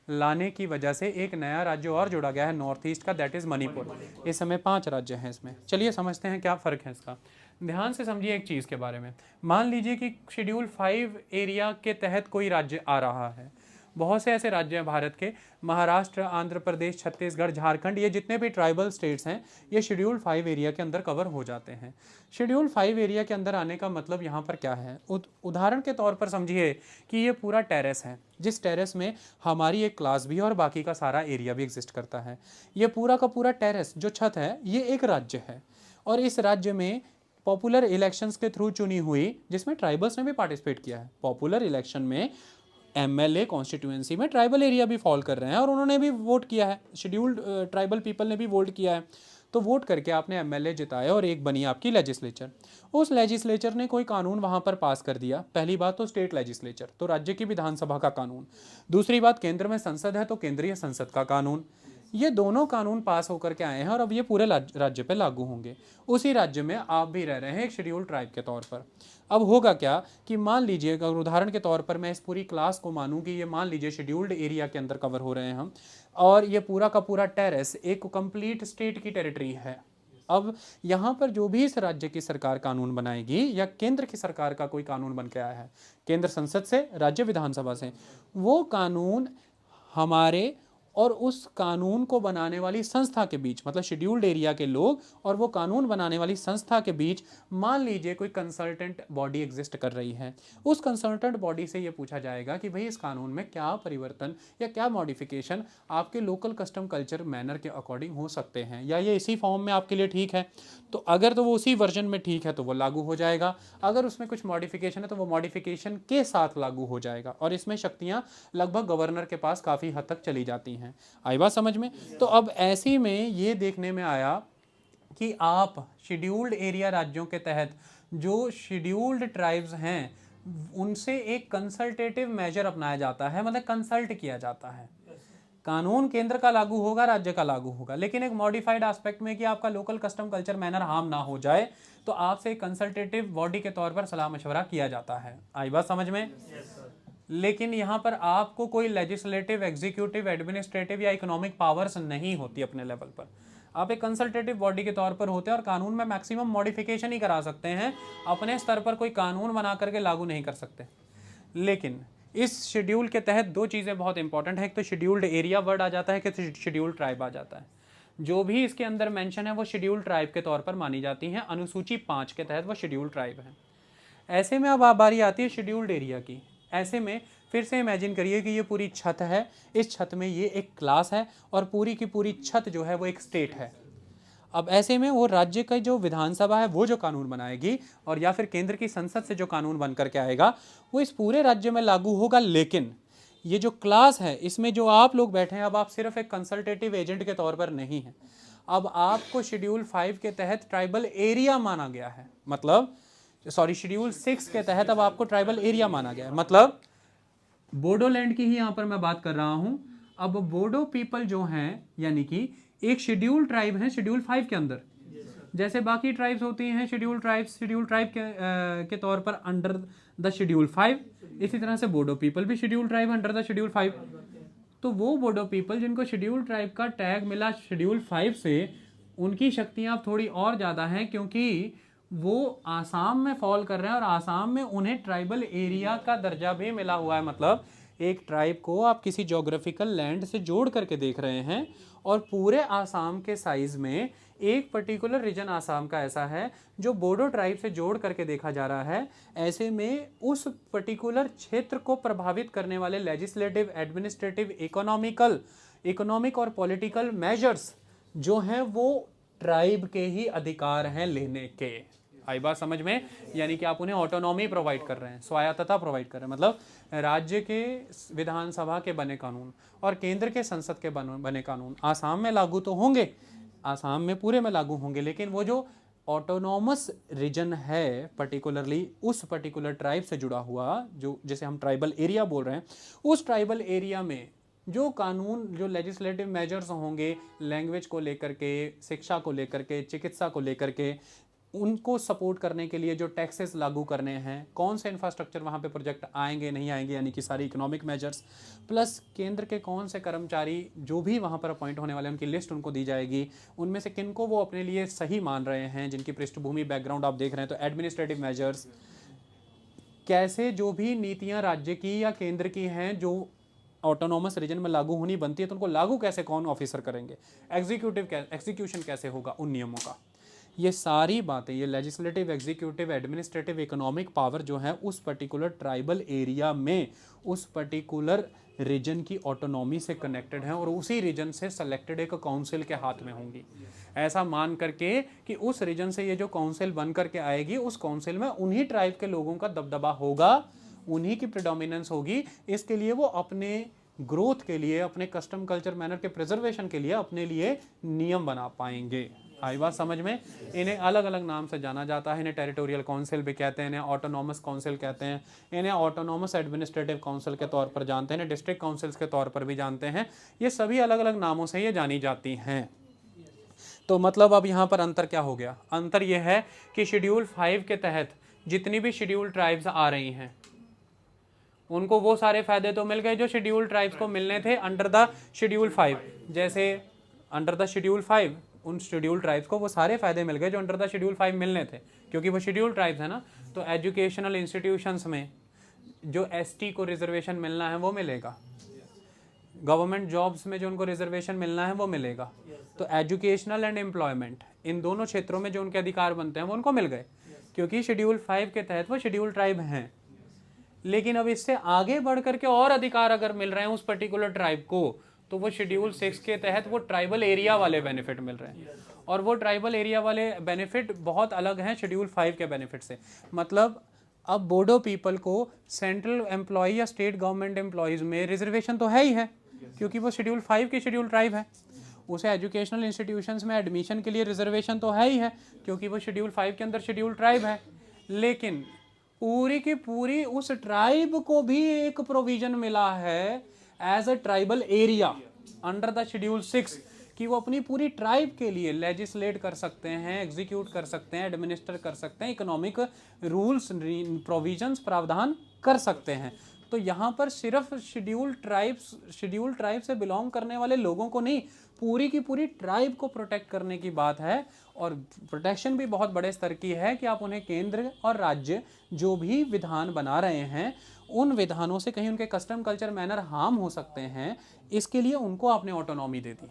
लाने की वजह से एक नया राज्य और जोड़ा गया है नॉर्थ ईस्ट का, दैट इज़ मणिपुर। इस समय 5 राज्य हैं इसमें। चलिए समझते हैं क्या फ़र्क है इसका। ध्यान से समझिए एक चीज़ के बारे में। मान लीजिए कि शेड्यूल 5 एरिया के तहत कोई राज्य आ रहा है। बहुत से ऐसे राज्य हैं भारत के, महाराष्ट्र, आंध्र प्रदेश, छत्तीसगढ़, झारखंड, ये जितने भी ट्राइबल स्टेट्स हैं ये शेड्यूल 5 एरिया के अंदर कवर हो जाते हैं। शेड्यूल 5 एरिया के अंदर आने का मतलब यहाँ पर क्या है, उदाहरण के तौर पर समझिए कि ये पूरा टेरेस है, जिस टेरेस में हमारी एक क्लास भी है और बाकी का सारा एरिया भी एग्जिस्ट करता है। ये पूरा का पूरा टेरेस जो छत है ये एक राज्य है, और इस राज्य में पॉपुलर इलेक्शंस के थ्रू चुनी हुई, जिसमें ट्राइबल्स ने भी पार्टिसिपेट किया है। पॉपुलर इलेक्शन में एमएलए कॉन्स्टिट्यूएंसी में ट्राइबल एरिया भी फॉल कर रहे हैं और उन्होंने भी वोट किया है, शेड्यूल्ड ट्राइबल पीपल ने भी वोट किया है। तो वोट करके आपने एमएलए जिताया और एक बनी आपकी लेजिस्लेचर। उस लेजिस्लेचर ने कोई कानून वहाँ पर पास कर दिया। पहली बात तो स्टेट लेजिस्लेचर, तो राज्य की विधानसभा का कानून। दूसरी बात, केंद्र में संसद है तो केंद्रीय संसद का कानून। ये दोनों कानून पास होकर के आए हैं और अब ये पूरे राज्य पे लागू होंगे। उसी राज्य में आप भी रह रहे हैं एक शेड्यूल ट्राइब के तौर पर। अब होगा क्या कि मान लीजिए, अगर उदाहरण के तौर पर मैं इस पूरी क्लास को मानूं कि ये मान लीजिए शेड्यूल्ड एरिया के अंदर कवर हो रहे हैं हम, और ये पूरा का पूरा टेरेस एक कंप्लीट स्टेट की टेरिटरी है। अब यहाँ पर जो भी इस राज्य की सरकार कानून बनाएगी या केंद्र की सरकार का कोई कानून बन के आया है, केंद्र संसद से, राज्य विधानसभा से, वो कानून हमारे और उस कानून को बनाने वाली संस्था के बीच, मतलब शेड्यूल्ड एरिया के लोग और वो कानून बनाने वाली संस्था के बीच मान लीजिए कोई कंसल्टेंट बॉडी एग्जिस्ट कर रही है। उस कंसल्टेंट बॉडी से ये पूछा जाएगा कि भाई इस कानून में क्या परिवर्तन या क्या मॉडिफिकेशन आपके लोकल कस्टम कल्चर मैनर के अकॉर्डिंग हो सकते हैं, या ये इसी फॉर्म में आपके लिए ठीक है। तो अगर तो वो उसी वर्जन में ठीक है तो वो लागू हो जाएगा, अगर उसमें कुछ मॉडिफिकेशन है तो वो मॉडिफिकेशन के साथ लागू हो जाएगा। और इसमें शक्तियाँ लगभग गवर्नर के पास काफ़ी हद तक चली जाती हैं। आई बात समझ में? तो अब ऐसी में ये देखने में आया कि आप शेड्यूल्ड एरिया राज्यों के तहत जो शेड्यूल्ड ट्राइब्स हैं उनसे एक कंसल्टेटिव मेजर अपनाया जाता है, मतलब कंसल्ट किया जाता है। कानून केंद्र का लागू होगा, राज्य का लागू होगा, लेकिन एक मॉडिफाइड एस्पेक्ट में कि आपका local custom culture manner harm ना हो जाए, तो आपसे एक कंसल्टेटिव बॉडी के तौर पर सलाह मशवरा किया जाता है। आई बात समझ में? लेकिन यहाँ पर आपको कोई लेजिस्लेटिव, एग्जीक्यूटिव, एडमिनिस्ट्रेटिव या इकोनॉमिक पावर्स नहीं होती अपने लेवल पर। आप एक कंसल्टेटिव बॉडी के तौर पर होते हैं और कानून में मैक्सिमम मॉडिफिकेशन ही करा सकते हैं, अपने स्तर पर कोई कानून बना करके लागू नहीं कर सकते। लेकिन इस शेड्यूल के तहत दो चीज़ें बहुत इंपॉर्टेंट है, एक तो शेड्यूल्ड एरिया वर्ड आ जाता है कि शेड्यूल्ड ट्राइब आ जाता है। जो भी इसके अंदर मेंशन है वो शेड्यूल्ड ट्राइब के तौर पर मानी जाती हैं। अनुसूची 5 के तहत वो शेड्यूल्ड ट्राइब है। ऐसे में अब बारी आती है शेड्यूल्ड एरिया की। ऐसे में फिर से इमेजिन करिए कि ये पूरी छत है, इस छत में ये एक क्लास है और पूरी की पूरी छत जो है वो एक स्टेट है। अब ऐसे में वो राज्य का जो विधानसभा है वो जो कानून बनाएगी और या फिर केंद्र की संसद से जो कानून बन करके आएगा वो इस पूरे राज्य में लागू होगा। लेकिन ये जो क्लास है इसमें जो आप लोग बैठे हैं, अब आप सिर्फ एक कंसल्टेटिव एजेंट के तौर पर नहीं हैं, अब आपको शेड्यूल 5 के तहत ट्राइबल एरिया माना गया है। मतलब शेड्यूल 6 के तहत अब आपको ट्राइबल एरिया माना गया है। मतलब बोडोलैंड की ही यहाँ पर मैं बात कर रहा हूँ। अब बोडो पीपल जो हैं यानी कि एक शेड्यूल ट्राइब है शेड्यूल 5 के अंदर, जैसे बाकी ट्राइब्स होती हैं शेड्यूल ट्राइब के तौर पर अंडर द शेड्यूल 5, इसी तरह से बोडो पीपल भी schedule tribe under the schedule 5। तो वो बोडो पीपल जिनको शेड्यूल ट्राइब का टैग मिला शेड्यूल 5 से, उनकी शक्तियाँ थोड़ी और ज़्यादा हैं क्योंकि वो आसाम में फॉल कर रहे हैं और आसाम में उन्हें ट्राइबल एरिया का दर्जा भी मिला हुआ है। मतलब एक ट्राइब को आप किसी ज्योग्राफिकल लैंड से जोड़ करके देख रहे हैं और पूरे आसाम के साइज में एक पर्टिकुलर रीजन आसाम का ऐसा है जो बोडो ट्राइब से जोड़ करके देखा जा रहा है। ऐसे में उस पर्टिकुलर क्षेत्र को प्रभावित करने वाले लेजिस्लेटिव, एडमिनिस्ट्रेटिव, इकोनॉमिक और पॉलिटिकल मेजर्स जो हैं वो ट्राइब के ही अधिकार हैं लेने के। आई बात समझ में? यानी कि आप उन्हें ऑटोनॉमी प्रोवाइड कर रहे हैं, स्वायत्तता प्रोवाइड कर रहे हैं। मतलब राज्य के विधानसभा के बने कानून और केंद्र के संसद के बने कानून आसाम में लागू तो होंगे, आसाम में पूरे में लागू होंगे, लेकिन वो जो ऑटोनॉमस रीजन है पर्टिकुलरली उस पर्टिकुलर ट्राइब से जुड़ा हुआ, जो जिसे हम ट्राइबल एरिया बोल रहे हैं, उस ट्राइबल एरिया में जो कानून, जो लेजिस्लेटिव मेजर्स होंगे लैंग्वेज को लेकर के, शिक्षा को लेकर के, चिकित्सा को लेकर के, उनको सपोर्ट करने के लिए जो टैक्सेस लागू करने हैं, कौन से इंफ्रास्ट्रक्चर वहाँ पे प्रोजेक्ट आएंगे नहीं आएंगे, यानी कि सारी इकोनॉमिक मेजर्स, प्लस केंद्र के कौन से कर्मचारी जो भी वहाँ पर अपॉइंट होने वाले उनकी लिस्ट उनको दी जाएगी, उनमें से किनको वो अपने लिए सही मान रहे हैं, जिनकी पृष्ठभूमि बैकग्राउंड आप देख रहे हैं। तो एडमिनिस्ट्रेटिव मेजर्स, कैसे जो भी नीतियाँ राज्य की या केंद्र की हैं जो ऑटोनॉमस रीजन में लागू होनी बनती है, तो उनको लागू कैसे कौन ऑफिसर करेंगे, एग्जीक्यूशन कैसे होगा उन नियमों का, ये सारी बातें, ये legislative, executive, administrative, economic power जो है उस पर्टिकुलर ट्राइबल एरिया में उस पर्टिकुलर रीजन की ऑटोनॉमी से कनेक्टेड हैं और उसी रीजन से सेलेक्टेड एक काउंसिल के हाथ में होंगी। ऐसा मान करके कि उस रीजन से ये जो काउंसिल बन करके आएगी, उस काउंसिल में उन्हीं ट्राइब के लोगों का दबदबा होगा, उन्हीं की प्रिडोमिनेंस होगी। इसके लिए वो अपने ग्रोथ के लिए, अपने कस्टम, कल्चर, मैनर के प्रिजर्वेशन के लिए अपने लिए नियम बना पाएंगे। आई बात समझ में? इन्हें अलग अलग नाम से जाना जाता है। इन्हें टेरिटोरियल काउंसिल भी कहते हैं, इन्हें ऑटोनॉमस काउंसिल कहते हैं, इन्हें ऑटोनॉमस एडमिनिस्ट्रेटिव काउंसिल के तौर पर जानते हैं, इन्हें डिस्ट्रिक्ट काउंसिल्स के तौर पर भी जानते हैं। ये सभी अलग अलग नामों से ये जानी जाती हैं। तो मतलब अब यहाँ पर अंतर क्या हो गया? अंतर यह है कि शेड्यूल 5 के तहत जितनी भी शेड्यूल ट्राइब्स आ रही हैं उनको वो सारे फायदे तो मिल गए जो शेड्यूल ट्राइब्स को मिलने थे अंडर द शेड्यूल 5। जैसे अंडर द शेड्यूल 5 उन शेड्यूल ट्राइब्स को वो सारे फायदे मिल गए जो अंडर द शेड्यूल 5 मिलने थे, क्योंकि वो शेड्यूल ट्राइब्स है ना। तो एजुकेशनल इंस्टीट्यूशंस में जो एसटी को रिजर्वेशन मिलना है वो मिलेगा, गवर्नमेंट जॉब्स में जो उनको रिजर्वेशन मिलना है वो मिलेगा। तो एजुकेशनल एंड एम्प्लॉयमेंट, इन दोनों क्षेत्रों में जो उनके अधिकार बनते हैं वो उनको मिल गए, क्योंकि शेड्यूल 5 के तहत वो शेड्यूल ट्राइब हैं। लेकिन अब इससे आगे बढ़ करके और अधिकार अगर मिल रहे हैं उस पर्टिकुलर ट्राइब को, तो वो शेड्यूल 6 के तहत वो ट्राइबल एरिया वाले बेनिफिट मिल रहे हैं, और वो ट्राइबल एरिया वाले बेनिफिट बहुत अलग हैं शेड्यूल 5 के बेनिफिट से। मतलब अब बोडो पीपल को सेंट्रल एम्प्लॉय या स्टेट गवर्नमेंट एम्प्लॉयज़ में रिजर्वेशन तो है ही है, क्योंकि वो शेड्यूल 5 की शेड्यूल ट्राइब है। उसे एजुकेशनल इंस्टीट्यूशंस में एडमिशन के लिए रिजर्वेशन तो है ही है, क्योंकि वो शेड्यूल 5 के अंदर शेड्यूल ट्राइब है। लेकिन पूरी की पूरी उस ट्राइब को भी एक प्रोविजन मिला है as a tribal area under the schedule 6 कि वो अपनी पूरी ट्राइब के लिए लेजिस्लेट कर सकते हैं, एग्जीक्यूट कर सकते हैं, एडमिनिस्टर कर सकते हैं, इकोनॉमिक रूल्स, प्रोविजंस, प्रावधान कर सकते हैं। तो यहाँ पर सिर्फ शेड्यूल ट्राइब से बिलोंग करने वाले लोगों को नहीं, पूरी की पूरी ट्राइब को प्रोटेक्ट करने की बात है। और प्रोटेक्शन भी बहुत बड़े स्तर की है कि आप उन्हें केंद्र और राज्य जो भी विधान बना रहे हैं उन विधानों से कहीं उनके कस्टम, कल्चर, मैनर हार्म हो सकते हैं, इसके लिए उनको आपने ऑटोनॉमी दे दी।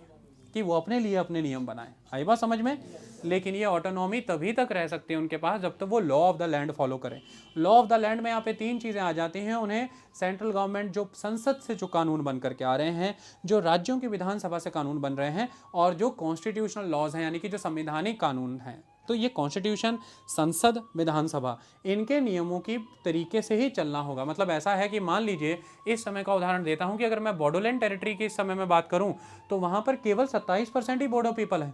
कि वो अपने लिए अपने नियम बनाएं। आई बात समझ में? लेकिन ये ऑटोनॉमी तभी तक रह सकती है उनके पास जब तक वो law of the land follow करें। लॉ ऑफ द लैंड में यहाँ पे 3 चीज़ें आ जाती हैं। उन्हें सेंट्रल गवर्नमेंट जो संसद से जो कानून बन करके आ रहे हैं, जो राज्यों की विधानसभा से कानून बन रहे हैं, और जो कॉन्स्टिट्यूशनल लॉज हैं यानी कि जो संवैधानिक कानून हैं। तो ये कॉन्स्टिट्यूशन, संसद, विधानसभा, इनके नियमों की तरीके से ही चलना होगा। मतलब ऐसा है कि मान लीजिए, इस समय का उदाहरण देता हूं कि अगर मैं बोडोलैंड टेरिटरी की इस समय में बात करूं तो वहां पर केवल 27% ही बोडो पीपल है,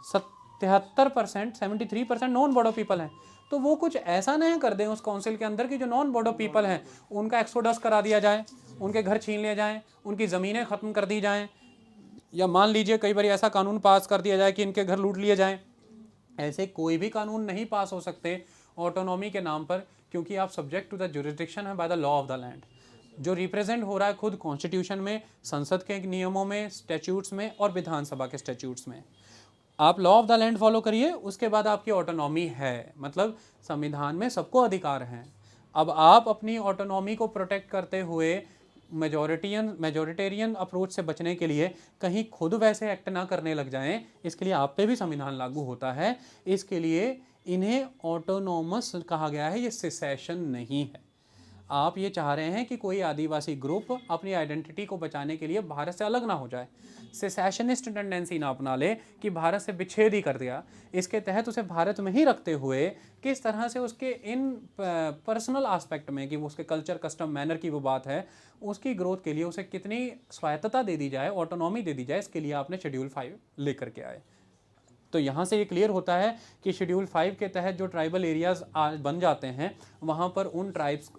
73%, 73% नॉन बोडो पीपल है। तो वो कुछ ऐसा नहीं कर दें उस काउंसिल के अंदर कि जो नॉन बोडो पीपल हैं उनका एक्सोडस करा दिया जाए, उनके घर छीन लिए जाएं, उनकी ज़मीनें ख़त्म कर दी जाएं, या मान लीजिए कई बार ऐसा कानून पास कर दिया जाए कि इनके घर लूट लिए जाएं। ऐसे कोई भी कानून नहीं पास हो सकते ऑटोनॉमी के नाम पर, क्योंकि आप सब्जेक्ट टू द जुरिसडिक्शन है by the law of the land, जो रिप्रेजेंट हो रहा है खुद कॉन्स्टिट्यूशन में, संसद के नियमों में, स्टैट्यूट्स में और विधानसभा के स्टैट्यूट्स में। आप law of the land follow करिए, उसके बाद आपकी ऑटोनॉमी है। मतलब संविधान में सबको अधिकार हैं। अब आप अपनी ऑटोनॉमी को प्रोटेक्ट करते हुए मेजोरिटेरियन अप्रोच से बचने के लिए कहीं खुद वैसे एक्ट ना करने लग जाएं, इसके लिए आप पे भी संविधान लागू होता है। इसके लिए इन्हें ऑटोनॉमस कहा गया है, ये सेसेशन नहीं है। आप ये चाह रहे हैं कि कोई आदिवासी ग्रुप अपनी आइडेंटिटी को बचाने के लिए भारत से अलग ना हो जाए, सेसेशनिस्ट टेंडेंसी ना अपना ले कि भारत से विच्छेद ही कर दिया। इसके तहत उसे भारत में ही रखते हुए किस तरह से उसके इन पर्सनल एस्पेक्ट में, कि वो उसके कल्चर, कस्टम, मैनर की वो बात है, उसकी ग्रोथ के लिए उसे कितनी स्वायत्तता दे दी जाए, ऑटोनॉमी दे दी जाए, इसके लिए आपने शेड्यूल 5 लेकर के आए। तो यहाँ से ये क्लियर होता है कि शेड्यूल 5 के तहत जो ट्राइबल एरियाज बन जाते हैं वहाँ पर उन ट्राइब्स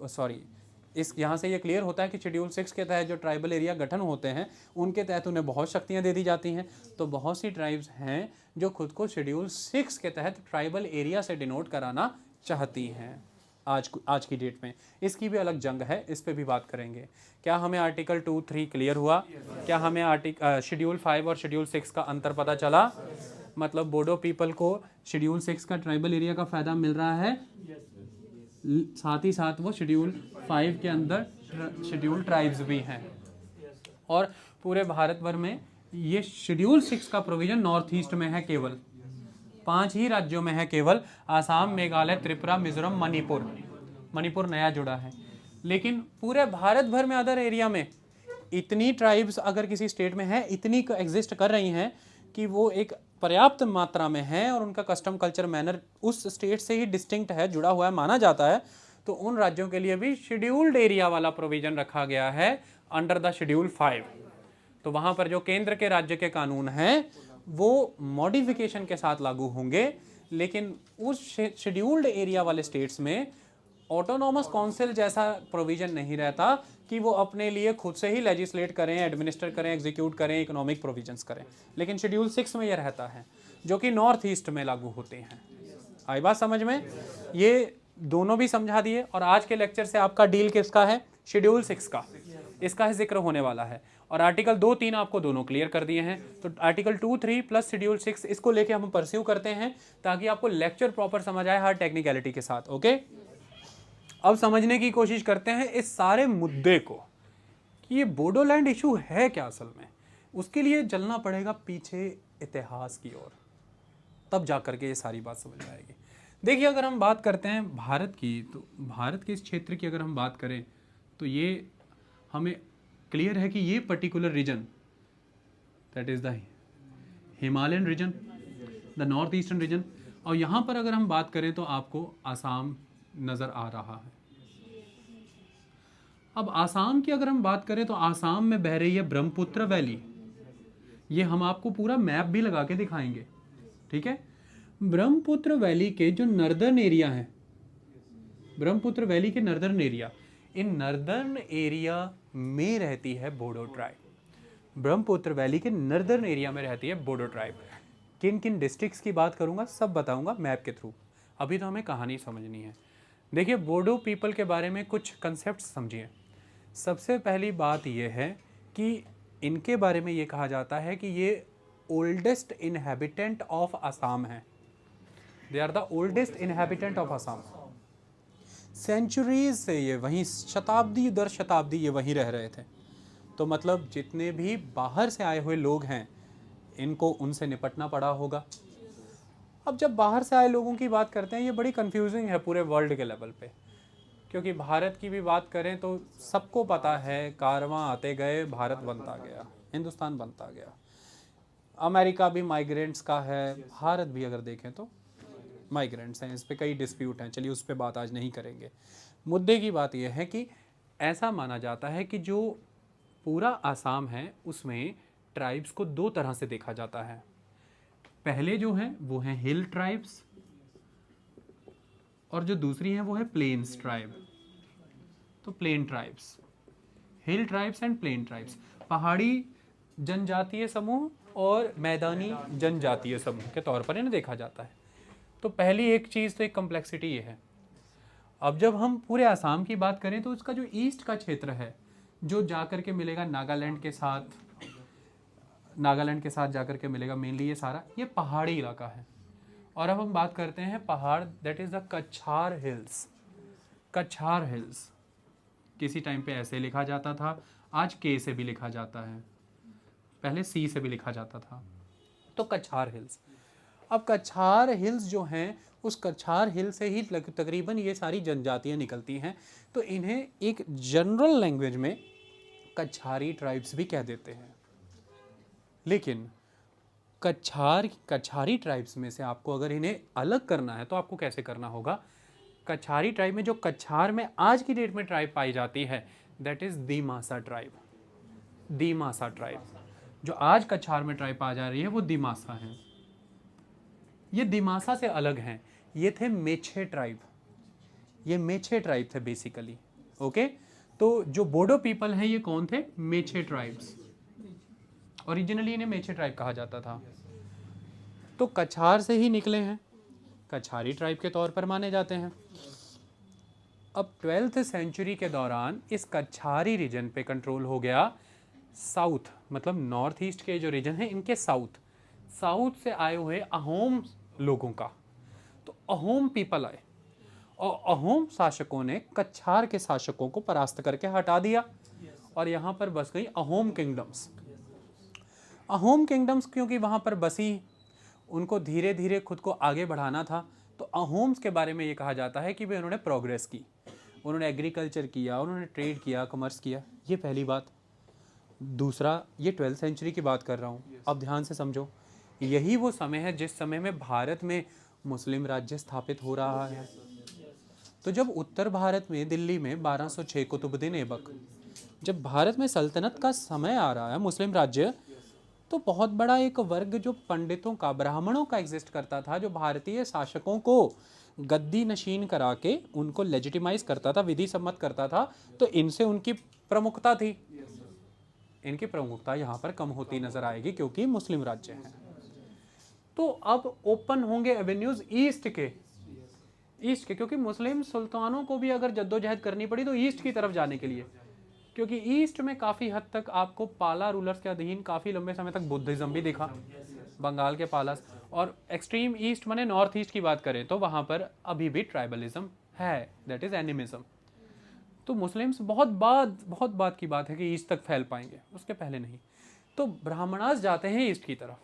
इस यहाँ से ये क्लियर होता है कि शेड्यूल 6 के तहत जो ट्राइबल एरिया गठन होते हैं उनके तहत उन्हें बहुत शक्तियाँ दे दी जाती हैं। तो बहुत सी ट्राइब्स हैं जो खुद को शेड्यूल 6 के तहत ट्राइबल एरिया से डिनोट कराना चाहती हैं। आज की डेट में इसकी भी अलग जंग है, इस पर भी बात करेंगे। क्या हमें आर्टिकल 2, 3 क्लियर हुआ? क्या हमें शेड्यूल 5 और शेड्यूल 6 का अंतर पता चला? मतलब बोडो पीपल को शेड्यूल 6 का ट्राइबल एरिया का फ़ायदा मिल रहा है, साथ ही साथ वो शेड्यूल 5 के अंदर शेड्यूल ट्राइब्स भी हैं। और पूरे भारत भर में ये शेड्यूल 6 का प्रोविज़न नॉर्थ ईस्ट में है, केवल 5 ही राज्यों में है, केवल आसाम, मेघालय, त्रिपुरा, मिजोरम, मणिपुर नया जुड़ा है। लेकिन पूरे भारत भर में अदर एरिया में इतनी ट्राइब्स अगर किसी स्टेट में है, इतनी एग्जिस्ट कर रही हैं कि वो एक पर्याप्त मात्रा में है और उनका कस्टम, कल्चर, मैनर उस स्टेट से ही डिस्टिंक्ट है, जुड़ा हुआ है, माना जाता है। तो उन राज्यों के लिए भी शेड्यूल्ड एरिया वाला प्रोविजन रखा गया है अंडर द शेड्यूल 5। तो वहाँ पर जो केंद्र के राज्य के कानून हैं वो मॉडिफिकेशन के साथ लागू होंगे, लेकिन उस शेड्यूल्ड एरिया वाले स्टेट्स में ऑटोनॉमस काउंसिल जैसा प्रोविजन नहीं रहता कि वो अपने लिए खुद से ही लेजिस्लेट करें, एडमिनिस्टर करें, एग्जीक्यूट करें, इकोनॉमिक प्रोविजंस करें। लेकिन शेड्यूल 6 में ये रहता है, जो कि नॉर्थ ईस्ट में लागू होते हैं। आई बात समझ में? ये दोनों भी समझा दिए। और आज के लेक्चर से आपका डील किसका है? शेड्यूल 6 का, इसका जिक्र होने वाला है। और आर्टिकल 2, 3 आपको दोनों क्लियर कर दिए हैं। तो आर्टिकल 2, 3 प्लस शेड्यूल 6 इसको लेके हम परस्यू करते हैं ताकि आपको लेक्चर प्रॉपर समझ आए हर टेक्निकलिटी के साथ। ओके, अब समझने की कोशिश करते हैं इस सारे मुद्दे को कि ये बोडोलैंड इशू है क्या असल में। उसके लिए चलना पड़ेगा पीछे इतिहास की ओर, तब जा करके ये सारी बात समझ में आएगी। देखिए, अगर हम बात करते हैं भारत की, तो भारत के इस क्षेत्र की अगर हम बात करें तो ये हमें क्लियर है कि ये particular region, that is the Himalayan region, the north eastern region. और यहाँ पर अगर हम बात करें तो आपको आसाम नज़र आ रहा है। अब आसाम की अगर हम बात करें तो आसाम में बह रही है ब्रह्मपुत्र वैली। ये हम आपको पूरा मैप भी लगा के दिखाएंगे, ठीक है। ब्रह्मपुत्र वैली के जो नर्दर्न एरिया है, ब्रह्मपुत्र वैली के नर्दर्न एरिया, इन नर्दर्न एरिया में रहती है बोडो ट्राइब। ब्रह्मपुत्र वैली के नर्दर्न एरिया में रहती है बोडो ट्राइब। किन किन डिस्ट्रिक्ट्स की बात करूंगा सब बताऊंगा मैप के थ्रू। अभी तो हमें कहानी समझनी है। देखिए, बोडो पीपल के बारे में कुछ कंसेप्ट समझिए। सबसे पहली बात यह है कि इनके बारे में ये कहा जाता है कि ये ओल्डेस्ट इनहैबिटेंट ऑफ असम है। They are the oldest inhabitant of Assam. Centuries से ये वहीं, शताब्दी दर शताब्दी ये वहीं रह रहे थे। तो मतलब जितने भी बाहर से आए हुए लोग हैं इनको उनसे निपटना पड़ा होगा। अब जब बाहर से आए लोगों की बात करते हैं, ये बड़ी कंफ्यूजिंग है पूरे वर्ल्ड के लेवल पे, क्योंकि भारत की भी बात करें तो सबको पता है कारवां आते गए, भारत बनता गया, हिंदुस्तान बनता गया। अमेरिका भी माइग्रेंट्स का है, भारत भी अगर देखें तो माइग्रेंट्स हैं, इस पे कई डिस्प्यूट हैं, चलिए उस पे बात आज नहीं करेंगे। मुद्दे की बात यह है कि ऐसा माना जाता है कि जो पूरा आसाम है उसमें ट्राइब्स को दो तरह से देखा जाता है। पहले जो है वो है हिल ट्राइब्स, और जो दूसरी है वो है प्लेन्स ट्राइब। तो plain tribes, hill tribes and plain tribes, पहाड़ी जनजातीय समूह और मैदानी जनजातीय समूह के तौर पर इन्हें देखा जाता है। तो पहली एक चीज़ तो एक कॉम्प्लेक्सिटी ये है। अब जब हम पूरे आसाम की बात करें तो इसका जो ईस्ट का क्षेत्र है, जो जाकर के मिलेगा नागालैंड के साथ, जाकर के मिलेगा मेनली ये सारा, ये पहाड़ी इलाका है। और अब हम बात करते हैं पहाड़, दैट इज़ द कछार हिल्स। कछार हिल्स किसी टाइम पे ऐसे लिखा जाता था, आज के से भी लिखा जाता है, पहले सी से भी लिखा जाता था। तो कछार हिल्स, अब कछार हिल्स जो हैं, उस कछार हिल से ही तकरीबन ये सारी जनजातियाँ निकलती हैं। तो इन्हें एक जनरल लैंग्वेज में कछारी ट्राइब्स भी कह देते हैं। लेकिन कछारी ट्राइब्स में से आपको अगर इन्हें अलग करना है तो आपको कैसे करना होगा? कछारी ट्राइब में जो कछार में आज की डेट में ट्राइब पाई जाती है, that is Dimasa tribe. Dimasa tribe जो आज कछार में ट्राइब आ जा रही है वो दिमासा है। ये दिमासा से अलग हैं, ये थे मेछे ट्राइब, ये मेछे ट्राइब थे बेसिकली। ओके, तो जो बोडो पीपल हैं ये कौन थे? मेछे ट्राइब्स। ओरिजिनली इन्हें मेछे ट्राइब कहा जाता था। तो कछार से ही निकले हैं, कछारी ट्राइब के तौर पर माने जाते हैं। अब 12th सेंचुरी के दौरान इस कछारी रीजन पे कंट्रोल हो गया साउथ, मतलब नॉर्थ ईस्ट के जो रीजन है इनके साउथ से आए हुए अहोम लोगों का। तो अहोम पीपल आए और अहोम शासकों ने कछार के शासकों को परास्त करके हटा दिया और यहाँ पर बस गई अहोम किंगडम्स। अहोम किंगडम्स क्योंकि वहाँ पर बसी, उनको धीरे धीरे खुद को आगे बढ़ाना था, तो अहोम्स के बारे में ये कहा जाता है कि वे उन्होंने प्रोग्रेस की, उन्होंने एग्रीकल्चर किया, उन्होंने ट्रेड किया, कॉमर्स किया। ये पहली बात। दूसरा, ये 12th सेंचुरी की बात कर रहा हूँ, अब ध्यान से समझो, यही वो समय है जिस समय में भारत में मुस्लिम राज्य स्थापित हो रहा है। तो जब उत्तर भारत में दिल्ली में 1206 कुतुबुद्दीन ऐबक, जब भारत में सल्तनत का समय आ रहा है, मुस्लिम राज्य, तो बहुत बड़ा एक वर्ग जो पंडितों का, ब्राह्मणों का एग्जिस्ट करता था, जो भारतीय शासकों को गद्दी नशीन करा के उनको लेजिटिमाइज करता था, विधि सम्मत करता था। तो इनसे उनकी प्रमुखता थी, इनकी प्रमुखता यहाँ पर कम होती नजर आएगी क्योंकि मुस्लिम राज्य है। तो अब ओपन होंगे एवेन्यूज ईस्ट के, क्योंकि मुस्लिम सुल्तानों को भी अगर जद्दोजहद करनी पड़ी तो ईस्ट की तरफ जाने के लिए, क्योंकि ईस्ट में काफ़ी हद तक आपको पाला रूलर्स के अधीन काफ़ी लंबे समय तक बुद्धिज़्म भी दिखा, बंगाल के पालास। और एक्सट्रीम ईस्ट माने नॉर्थ ईस्ट की बात करें तो वहाँ पर अभी भी ट्राइबलिज्म है, दैट इज़ एनिमिज्म। तो मुस्लिम्स बहुत बात की बात है कि ईस्ट तक फैल पाएंगे, उसके पहले नहीं। तो ब्राह्मणास जाते हैं ईस्ट की तरफ।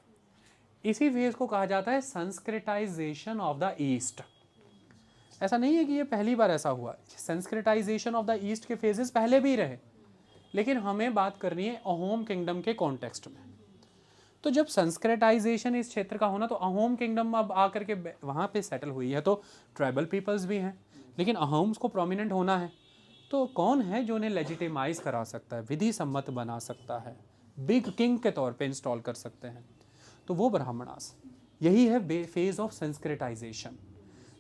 इसी फेज को कहा जाता है संस्कृताइजेशन ऑफ द ईस्ट। ऐसा नहीं है कि ये पहली बार ऐसा हुआ, संस्कृताइजेशन ऑफ द ईस्ट के फेजेस पहले भी रहे, लेकिन हमें बात करनी है अहोम किंगडम के कॉन्टेक्स्ट में। तो जब संस्कृताइजेशन इस क्षेत्र का होना, तो अहोम किंगडम अब आकर के वहाँ पे सेटल हुई है, तो ट्राइबल पीपल्स भी हैं, लेकिन अहोम्स को प्रोमिनेंट होना है। तो कौन है जो उन्हें लेजिटिमाइज करा सकता है, विधि सम्मत बना सकता है, बिग किंग के तौर पे इंस्टॉल कर सकते हैं? तो वो ब्राह्मणास। यही है फेज ऑफ संस्कृताइजेशन।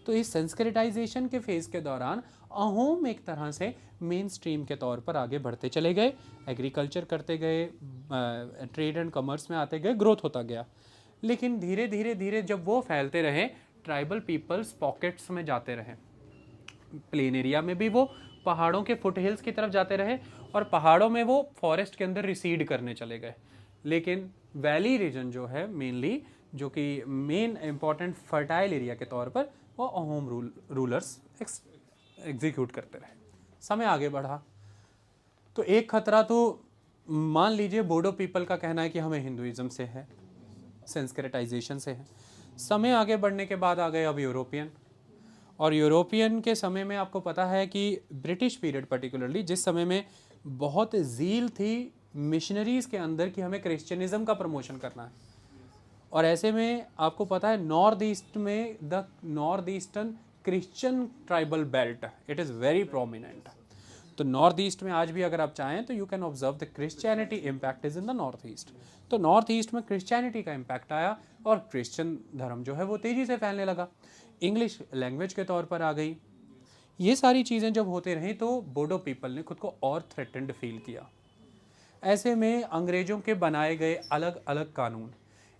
तो इस संस्कृताइजेशन के फेज के दौरान अहोम एक तरह से मेन स्ट्रीम के तौर पर आगे बढ़ते चले गए, एग्रीकल्चर करते गए, ट्रेड एंड कॉमर्स में आते गए, ग्रोथ होता गया। लेकिन धीरे धीरे जब वो फैलते रहे, ट्राइबल पीपल्स पॉकेट्स में जाते रहे, प्लेन एरिया में भी वो पहाड़ों के फुट हिल्स की तरफ जाते रहे, और पहाड़ों में वो फॉरेस्ट के अंदर रिसीड करने चले गए। लेकिन वैली रीजन जो है मेनली, जो कि मेन इंपॉर्टेंट फर्टाइल एरिया के तौर पर, वो अहोम रूलर्स एग्जीक्यूट करते रहे। समय आगे बढ़ा तो एक खतरा तो मान लीजिए बोडो पीपल का कहना है कि हमें हिंदुइज्म से है, संस्कृताइजेशन से है। समय आगे बढ़ने के बाद आ गए अब यूरोपियन, और यूरोपियन के समय में आपको पता है कि ब्रिटिश पीरियड पर्टिकुलरली, जिस समय में बहुत ज़ील थी मिशनरीज़ के अंदर कि हमें क्रिश्चियनिज़्म का प्रमोशन करना है, और ऐसे में आपको पता है नॉर्थ ईस्ट में the north eastern Christian tribal belt, it is very prominent. तो नॉर्थ ईस्ट में आज भी अगर आप चाहें तो you can observe the Christianity impact is in the north east. तो नॉर्थ ईस्ट में क्रिश्चियनिटी का इम्पैक्ट आया और क्रिश्चियन धर्म जो है वो तेज़ी से फैलने लगा, इंग्लिश लैंग्वेज के तौर पर आ गई। ये सारी चीज़ें जब होते रहीं तो बोडो पीपल ने खुद को और थ्रेटेंड फील किया। ऐसे में अंग्रेज़ों के बनाए गए अलग अलग कानून,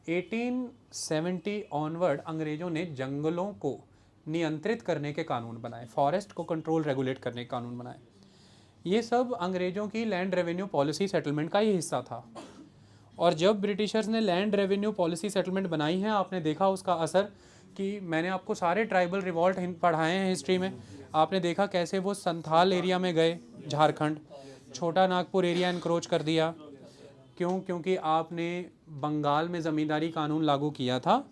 1870 ऑनवर्ड अंग्रेज़ों ने जंगलों को नियंत्रित करने के कानून बनाए, फॉरेस्ट को कंट्रोल रेगुलेट करने के कानून बनाए। ये सब अंग्रेज़ों की लैंड रेवेन्यू पॉलिसी सेटलमेंट का ही हिस्सा था। और जब ब्रिटिशर्स ने लैंड रेवेन्यू पॉलिसी सेटलमेंट बनाई है, आपने देखा उसका असर कि मैंने आपको सारे ट्राइबल रिवॉल्ट पढ़ाए हैं हिस्ट्री में। आपने देखा कैसे वो संथाल एरिया में गए, झारखंड, छोटा नागपुर एरिया इनक्रोच कर दिया। क्यों? क्योंकि आपने बंगाल में ज़मींदारी कानून लागू किया था।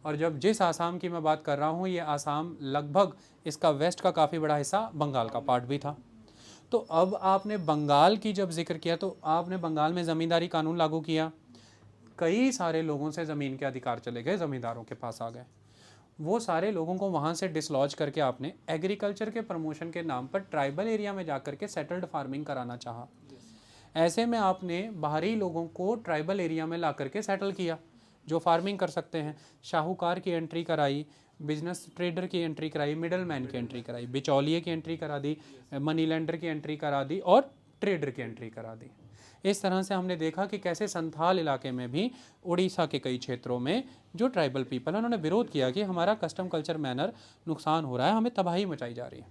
और जब जिस आसाम की मैं बात कर रहा हूँ, ये आसाम लगभग इसका वेस्ट का काफ़ी बड़ा हिस्सा बंगाल का पार्ट भी था। तो अब आपने बंगाल की जब जिक्र किया तो आपने बंगाल में ज़मींदारी कानून लागू किया, कई सारे लोगों से ज़मीन के अधिकार चले गए, ज़मींदारों के पास आ गए। वो सारे लोगों को वहाँ से डिसलॉज करके आपने एग्रीकल्चर के प्रमोशन के नाम पर ट्राइबल एरिया में जाकर के सेटल्ड फार्मिंग कराना चाहा। ऐसे में आपने बाहरी लोगों को ट्राइबल एरिया में ला करके सेटल किया जो फार्मिंग कर सकते हैं। शाहूकार की एंट्री कराई, बिजनेस ट्रेडर की एंट्री कराई, मिडल मैन की एंट्री कराई, बिचौलिए की एंट्री करा दी, मनी लेंडर की एंट्री करा दी और ट्रेडर की एंट्री करा दी। इस तरह से हमने देखा कि कैसे संथाल इलाके में भी, उड़ीसा के कई क्षेत्रों में जो ट्राइबल पीपल हैं उन्होंने विरोध किया कि हमारा कस्टम कल्चर मैनर नुकसान हो रहा है, हमें तबाही मचाई जा रही है।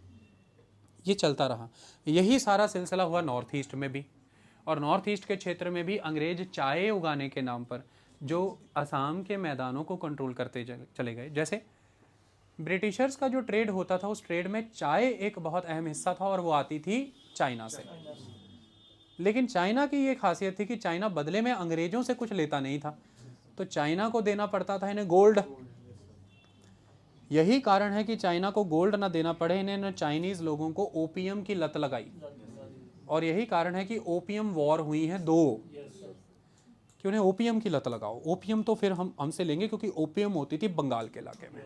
ये चलता रहा। यही सारा सिलसिला हुआ नॉर्थ ईस्ट में भी, और नॉर्थ ईस्ट के क्षेत्र में भी अंग्रेज चाय उगाने के नाम पर जो असम के मैदानों को कंट्रोल करते चले गए। जैसे ब्रिटिशर्स का जो ट्रेड होता था, उस ट्रेड में चाय एक बहुत अहम हिस्सा था और वो आती थी चाइना से। लेकिन चाइना की ये खासियत थी कि चाइना बदले में अंग्रेजों से कुछ लेता नहीं था, तो चाइना को देना पड़ता था इन्हें गोल्ड। यही कारण है कि चाइना को गोल्ड ना देना पड़े, इन्हें चाइनीज लोगों को ओपियम की लत लगाई, और यही कारण है कि ओपियम वॉर हुई है 2 कि उन्हें ओपियम की लत लगाओ। ओपियम तो फिर हमसे लेंगे क्योंकि ओपियम होती थी बंगाल के इलाके में,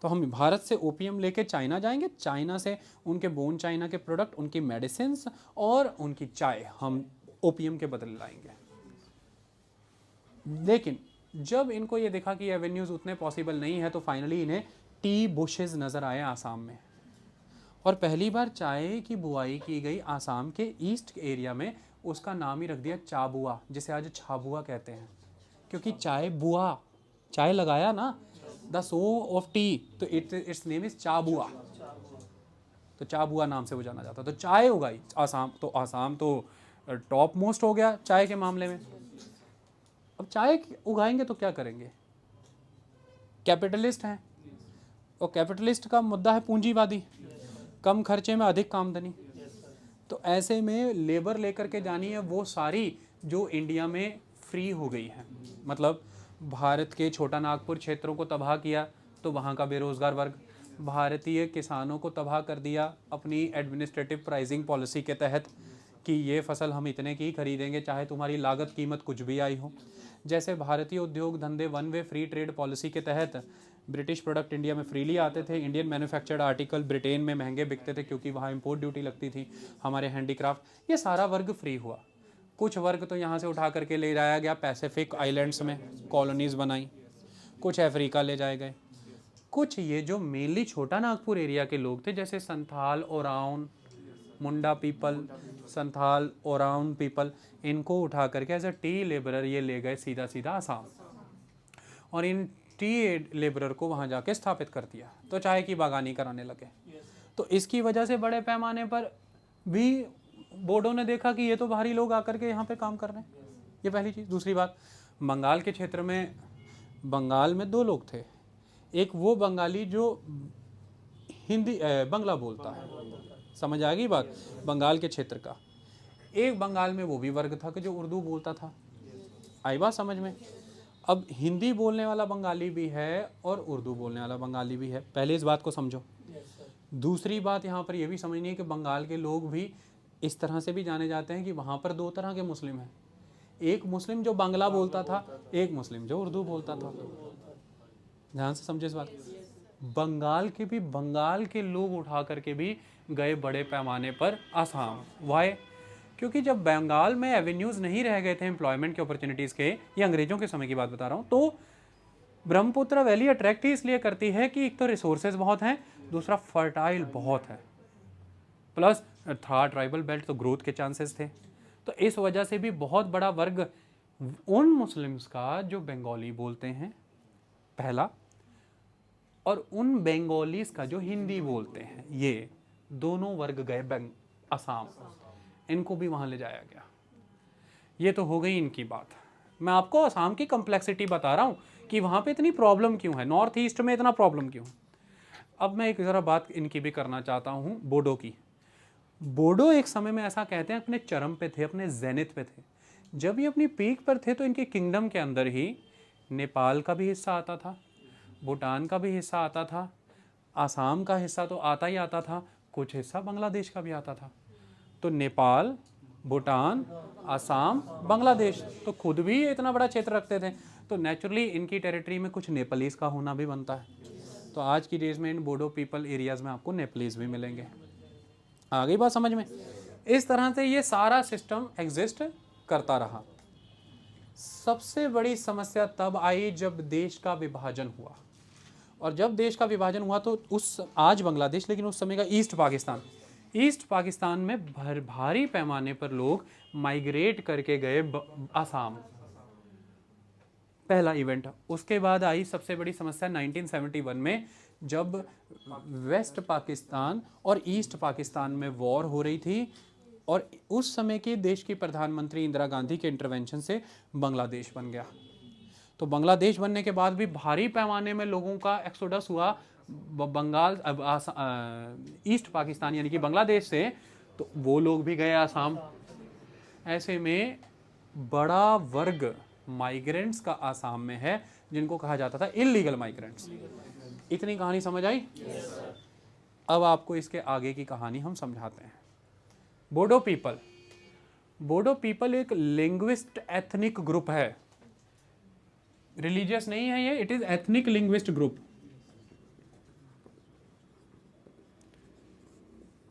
तो हम भारत से ओपियम लेके चाइना जाएंगे, चाइना से उनके बोन चाइना के प्रोडक्ट, उनकी मेडिसिन और उनकी चाय हम ओपियम के बदले लाएंगे। लेकिन जब इनको ये देखा कि एवेन्यूज़ उतने पॉसिबल नहीं है, तो फाइनली इन्हें टी बुशेस नज़र आए आसाम में, और पहली बार चाय की बुआई की गई आसाम के ईस्ट एरिया में। उसका नाम ही रख दिया चाबुआ, जिसे आज छाबुआ कहते हैं, क्योंकि चाय बुआ, चाय लगाया ना, द सो ऑफ टी, तो इट्स नेम इज चाबुआ, तो चाबुआ नाम से वो जाना जाता। तो चाय उगाई आसाम, तो आसाम तो टॉप मोस्ट हो गया चाय के मामले में। अब चाय उगाएंगे तो क्या करेंगे? कैपिटलिस्ट हैं, और कैपिटलिस्ट का मुद्दा है पूंजीवादी, कम खर्चे में अधिक आमदनी। तो ऐसे में लेबर लेकर के जानी है वो सारी जो इंडिया में फ्री हो गई है। मतलब भारत के छोटा नागपुर क्षेत्रों को तबाह किया तो वहाँ का बेरोज़गार वर्ग, भारतीय किसानों को तबाह कर दिया अपनी एडमिनिस्ट्रेटिव प्राइसिंग पॉलिसी के तहत कि ये फसल हम इतने की खरीदेंगे चाहे तुम्हारी लागत कीमत कुछ भी आई हो। जैसे भारतीय उद्योग धंधे 1 वे फ्री ट्रेड पॉलिसी के तहत ब्रिटिश प्रोडक्ट इंडिया में फ्रीली आते थे, इंडियन मैन्युफैक्चर्ड आर्टिकल ब्रिटेन में महंगे बिकते थे क्योंकि वहाँ इंपोर्ट ड्यूटी लगती थी, हमारे हैंडीक्राफ्ट, ये सारा वर्ग फ्री हुआ। कुछ वर्ग तो यहाँ से उठा करके ले जाया गया पैसिफिक आइलैंड्स में, कॉलोनीज़ बनाई, कुछ अफ्रीका ले जाए गए, कुछ ये जो मेनली छोटा नागपुर एरिया के लोग थे जैसे संथाल, ओराउन, मुंडा पीपल, संथाल, ओराउन पीपल, इनको उठा करके एज अ टी लेबरर ये ले गए सीधा सीधा आसाम, और इन टी लेबरर को वहाँ जाके स्थापित कर दिया, तो चाय की बागानी कराने लगे। तो इसकी वजह से बड़े पैमाने पर भी बोर्डों ने देखा कि ये तो बाहरी लोग आकर के यहाँ पे काम कर रहे हैं, ये पहली चीज़। दूसरी बात, बंगाल के क्षेत्र में, बंगाल में 2 लोग थे, एक वो बंगाली जो हिंदी बंगला बोलता है, समझ आ गई बात, बंगाल के क्षेत्र का। एक बंगाल में वो भी वर्ग था कि जो उर्दू बोलता था, आई बात समझ में। अब हिंदी बोलने वाला बंगाली भी है और उर्दू बोलने वाला बंगाली भी है, पहले इस बात को समझो। दूसरी बात यहाँ पर यह भी समझनी है कि बंगाल के लोग भी इस तरह से भी जाने जाते हैं कि वहाँ पर दो तरह के मुस्लिम हैं, एक मुस्लिम जो बांग्ला बोलता था, एक मुस्लिम जो उर्दू बोलता था। ध्यान से समझे इस बात। बंगाल के लोग उठा करके भी गए बड़े पैमाने पर आसाम। वाई? क्योंकि जब बंगाल में एवेन्यूज़ नहीं रह गए थे एम्प्लॉयमेंट के अपॉर्चुनिटीज़ के, ये अंग्रेजों के समय की बात बता रहा हूँ, तो ब्रह्मपुत्र वैली अट्रैक्ट ही इसलिए करती है कि एक तो रिसोर्सेज बहुत हैं, दूसरा फर्टाइल बहुत है, प्लस था ट्राइबल बेल्ट, तो ग्रोथ के चांसेस थे। तो इस वजह से भी बहुत बड़ा वर्ग उन मुस्लिम्स का जो बंगाली बोलते हैं पहला, और उन बंगालीज का जो हिंदी बोलते हैं, ये दोनों वर्ग गए असम, इनको भी वहाँ ले जाया गया। ये तो हो गई इनकी बात। मैं आपको असम की कम्प्लेक्सिटी बता रहा हूँ कि वहाँ पे इतनी प्रॉब्लम क्यों है, नॉर्थ ईस्ट में इतना प्रॉब्लम क्यों है। अब मैं एक ज़रा बात इनकी भी करना चाहता हूँ, बोडो की। बोडो एक समय में ऐसा कहते हैं अपने चरम पे थे, अपने जेनिथ पे थे। जब ये अपनी पीक पर थे तो इनके किंगडम के अंदर ही नेपाल का भी हिस्सा आता था, भूटान का भी हिस्सा आता था, आसाम का हिस्सा तो आता ही आता था, कुछ हिस्सा बांग्लादेश का भी आता था। तो नेपाल, भूटान, आसाम, बांग्लादेश, तो खुद भी इतना बड़ा क्षेत्र रखते थे, तो नेचुरली इनकी टेरिटरी में कुछ नेपालीज का होना भी बनता है। तो आज की डेज में इन बोडो पीपल एरियाज़ में आपको नेपालीज भी मिलेंगे। आ गई बात समझ में? इस तरह से ये सारा सिस्टम एग्जिस्ट करता रहा। सबसे बड़ी समस्या तब आई जब देश का विभाजन हुआ, और जब देश का विभाजन हुआ तो उस आज बांग्लादेश, लेकिन उस समय का ईस्ट पाकिस्तान में भारी पैमाने पर लोग माइग्रेट करके गए आसाम। पहला इवेंट। उसके बाद आई सबसे बड़ी समस्या 1971 में, जब वेस्ट पाकिस्तान और ईस्ट पाकिस्तान में वॉर हो रही थी, और उस समय की देश की प्रधानमंत्री इंदिरा गांधी के इंटरवेंशन से बांग्लादेश बन गया। तो बांग्लादेश बनने के बाद भी भारी पैमाने में लोगों का एक्सोडस हुआ ईस्ट पाकिस्तान यानी कि बांग्लादेश से, तो वो लोग भी गए आसाम। ऐसे में बड़ा वर्ग माइग्रेंट्स का आसाम में है, जिनको कहा जाता था इलीगल माइग्रेंट्स। इतनी कहानी समझ आई? अब आपको इसके आगे की कहानी हम समझाते हैं। बोडो पीपल एक लिंग्विस्ट एथनिक ग्रुप है, रिलीजियस नहीं है ये, it is ethnic linguist group.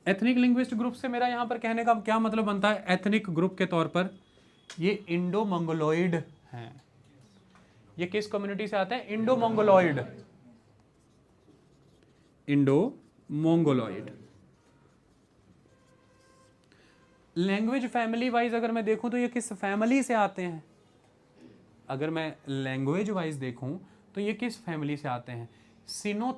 Ethnic linguist group से मेरा यहां पर कहने का क्या मतलब बनता है? एथनिक ग्रुप के तौर पर ये इंडो मंगोलॉइड हैं। ये किस कम्युनिटी से आते हैं? Indo Mongoloid. Language family wise अगर मैं देखूं तो ये किस फैमिली से आते हैं? अगर मैं लैंग्वेज वाइज देखूं तो ये किस फैमिली से आते हैं? सिनो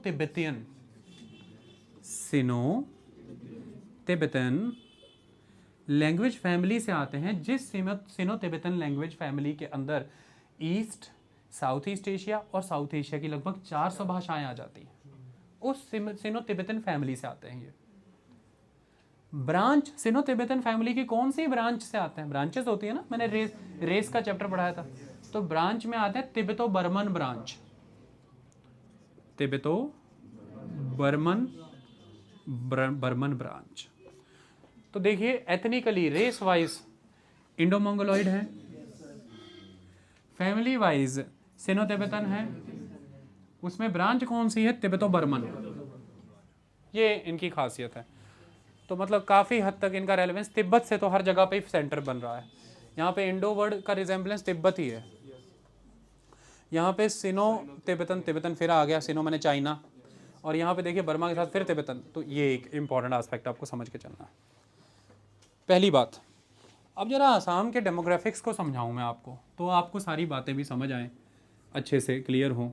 तिब्बतन लैंग्वेज फैमिली से आते हैं, जिस सिनो तिब्बतन लैंग्वेज फैमिली के अंदर ईस्ट, साउथ ईस्ट एशिया और साउथ एशिया की लगभग 400 भाषाएं आ जाती हैं। उस सिनो तिब्बतन फैमिली से आते हैं ये ब्रांच। सिनो तिब्बतन फैमिली की कौन सी ब्रांच से आते हैं? ब्रांचेस होती है ना, मैंने रेस का चैप्टर पढ़ाया था। तो ब्रांच में आते हैं तिब्बतो बर्मन ब्रांच। तो देखिए ethnically, race wise Indo Mongoloid है, फैमिली वाइज सिनो तिब्बतन है, उसमें ब्रांच कौन सी है? तिब्बतो बर्मन। ये इनकी खासियत है। तो मतलब काफ़ी हद तक इनका रेलेवेंस तिब्बत से तो हर जगह पे सेंटर बन रहा है। यहाँ पे इंडो वर्ड का रिजेम्बलेंस तिब्बत ही है। यहाँ पे सिनो तिब्बतन फिर आ गया, सिनो मैंने चाइना, और यहाँ पे देखिए बर्मा के साथ फिर तिब्बतन। तो ये एक इंपॉर्टेंट एस्पेक्ट आपको समझ के चलना है। पहली बात। अब जरा आसाम के डेमोग्राफिक्स को समझाऊं मैं आपको, तो आपको सारी बातें भी समझ आएँ, अच्छे से क्लियर हों।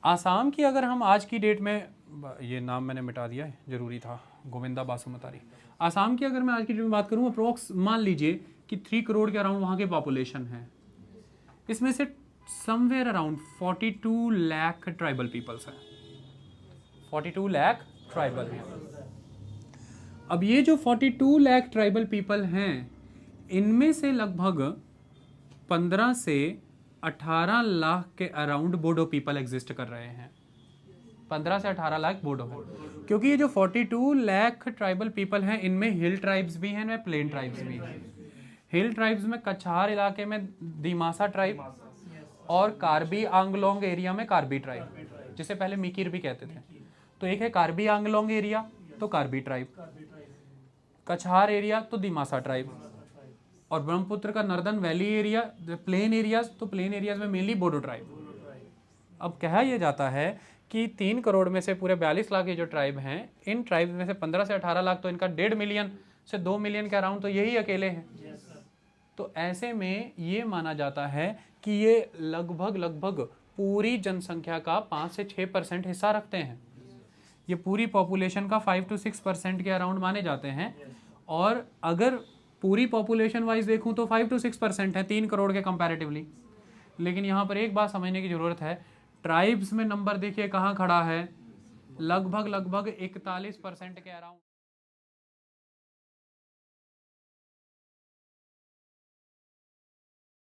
आसाम की अगर हम आज की डेट में, ये नाम मैंने मिटा दिया है, जरूरी था, गोविंदा बासुमतारी। आसाम की अगर मैं आज की डेट में बात करूं, अप्रोक्स मान लीजिए कि 3 करोड़ के अराउंड वहाँ की पॉपुलेशन है। इसमें से somewhere around 42 lakh tribal peoples हैं। 42 लाख ट्राइबल हैं। अब ये जो 42 लाख ट्राइबल पीपल हैं, इनमें से लगभग 15 से 18 लाख के अराउंड बोडो पीपल एग्जिस्ट कर रहे हैं। 15 से 18 लाख बोडो है, क्योंकि ये जो 42 लाख ट्राइबल पीपल हैं इनमें हिल ट्राइब्स भी हैं, इनमें प्लेन ट्राइब्स भी हैं। हिल ट्राइब्स में कछार इलाके में दिमासा ट्राइब और कार्बी आंगलोंग एरिया में कार्बी ट्राइब, जिसे पहले मिकिर भी कहते थे। तो एक है कार्बी आंगलोंग एरिया तो कार्बी ट्राइब, कछार एरिया तो दिमासा ट्राइब, और ब्रह्मपुत्र का northern valley area plain areas तो प्लेन एरियाज में मेनली बोडो ट्राइब। अब कहा यह जाता है कि 3 करोड़ में से पूरे 42 लाख ये जो ट्राइब हैं, इन ट्राइब में से 15 से 18 लाख तो इनका 1.5 मिलियन से 2 मिलियन के अराउंड तो यही अकेले हैं। तो ऐसे में ये माना जाता है कि ये लगभग पूरी जनसंख्या का 5 से 6% हिस्सा रखते हैं। ये पूरी पॉपुलेशन का 5 to 6% के अराउंड माने जाते हैं। और अगर पूरी पॉपुलेशन वाइज देखूं तो 5 to 6% है 3 करोड़ के कंपैरेटिवली। लेकिन यहाँ पर एक बात समझने की ज़रूरत है, ट्राइब्स में नंबर देखिए कहाँ खड़ा है, लगभग 41% के अराउंड।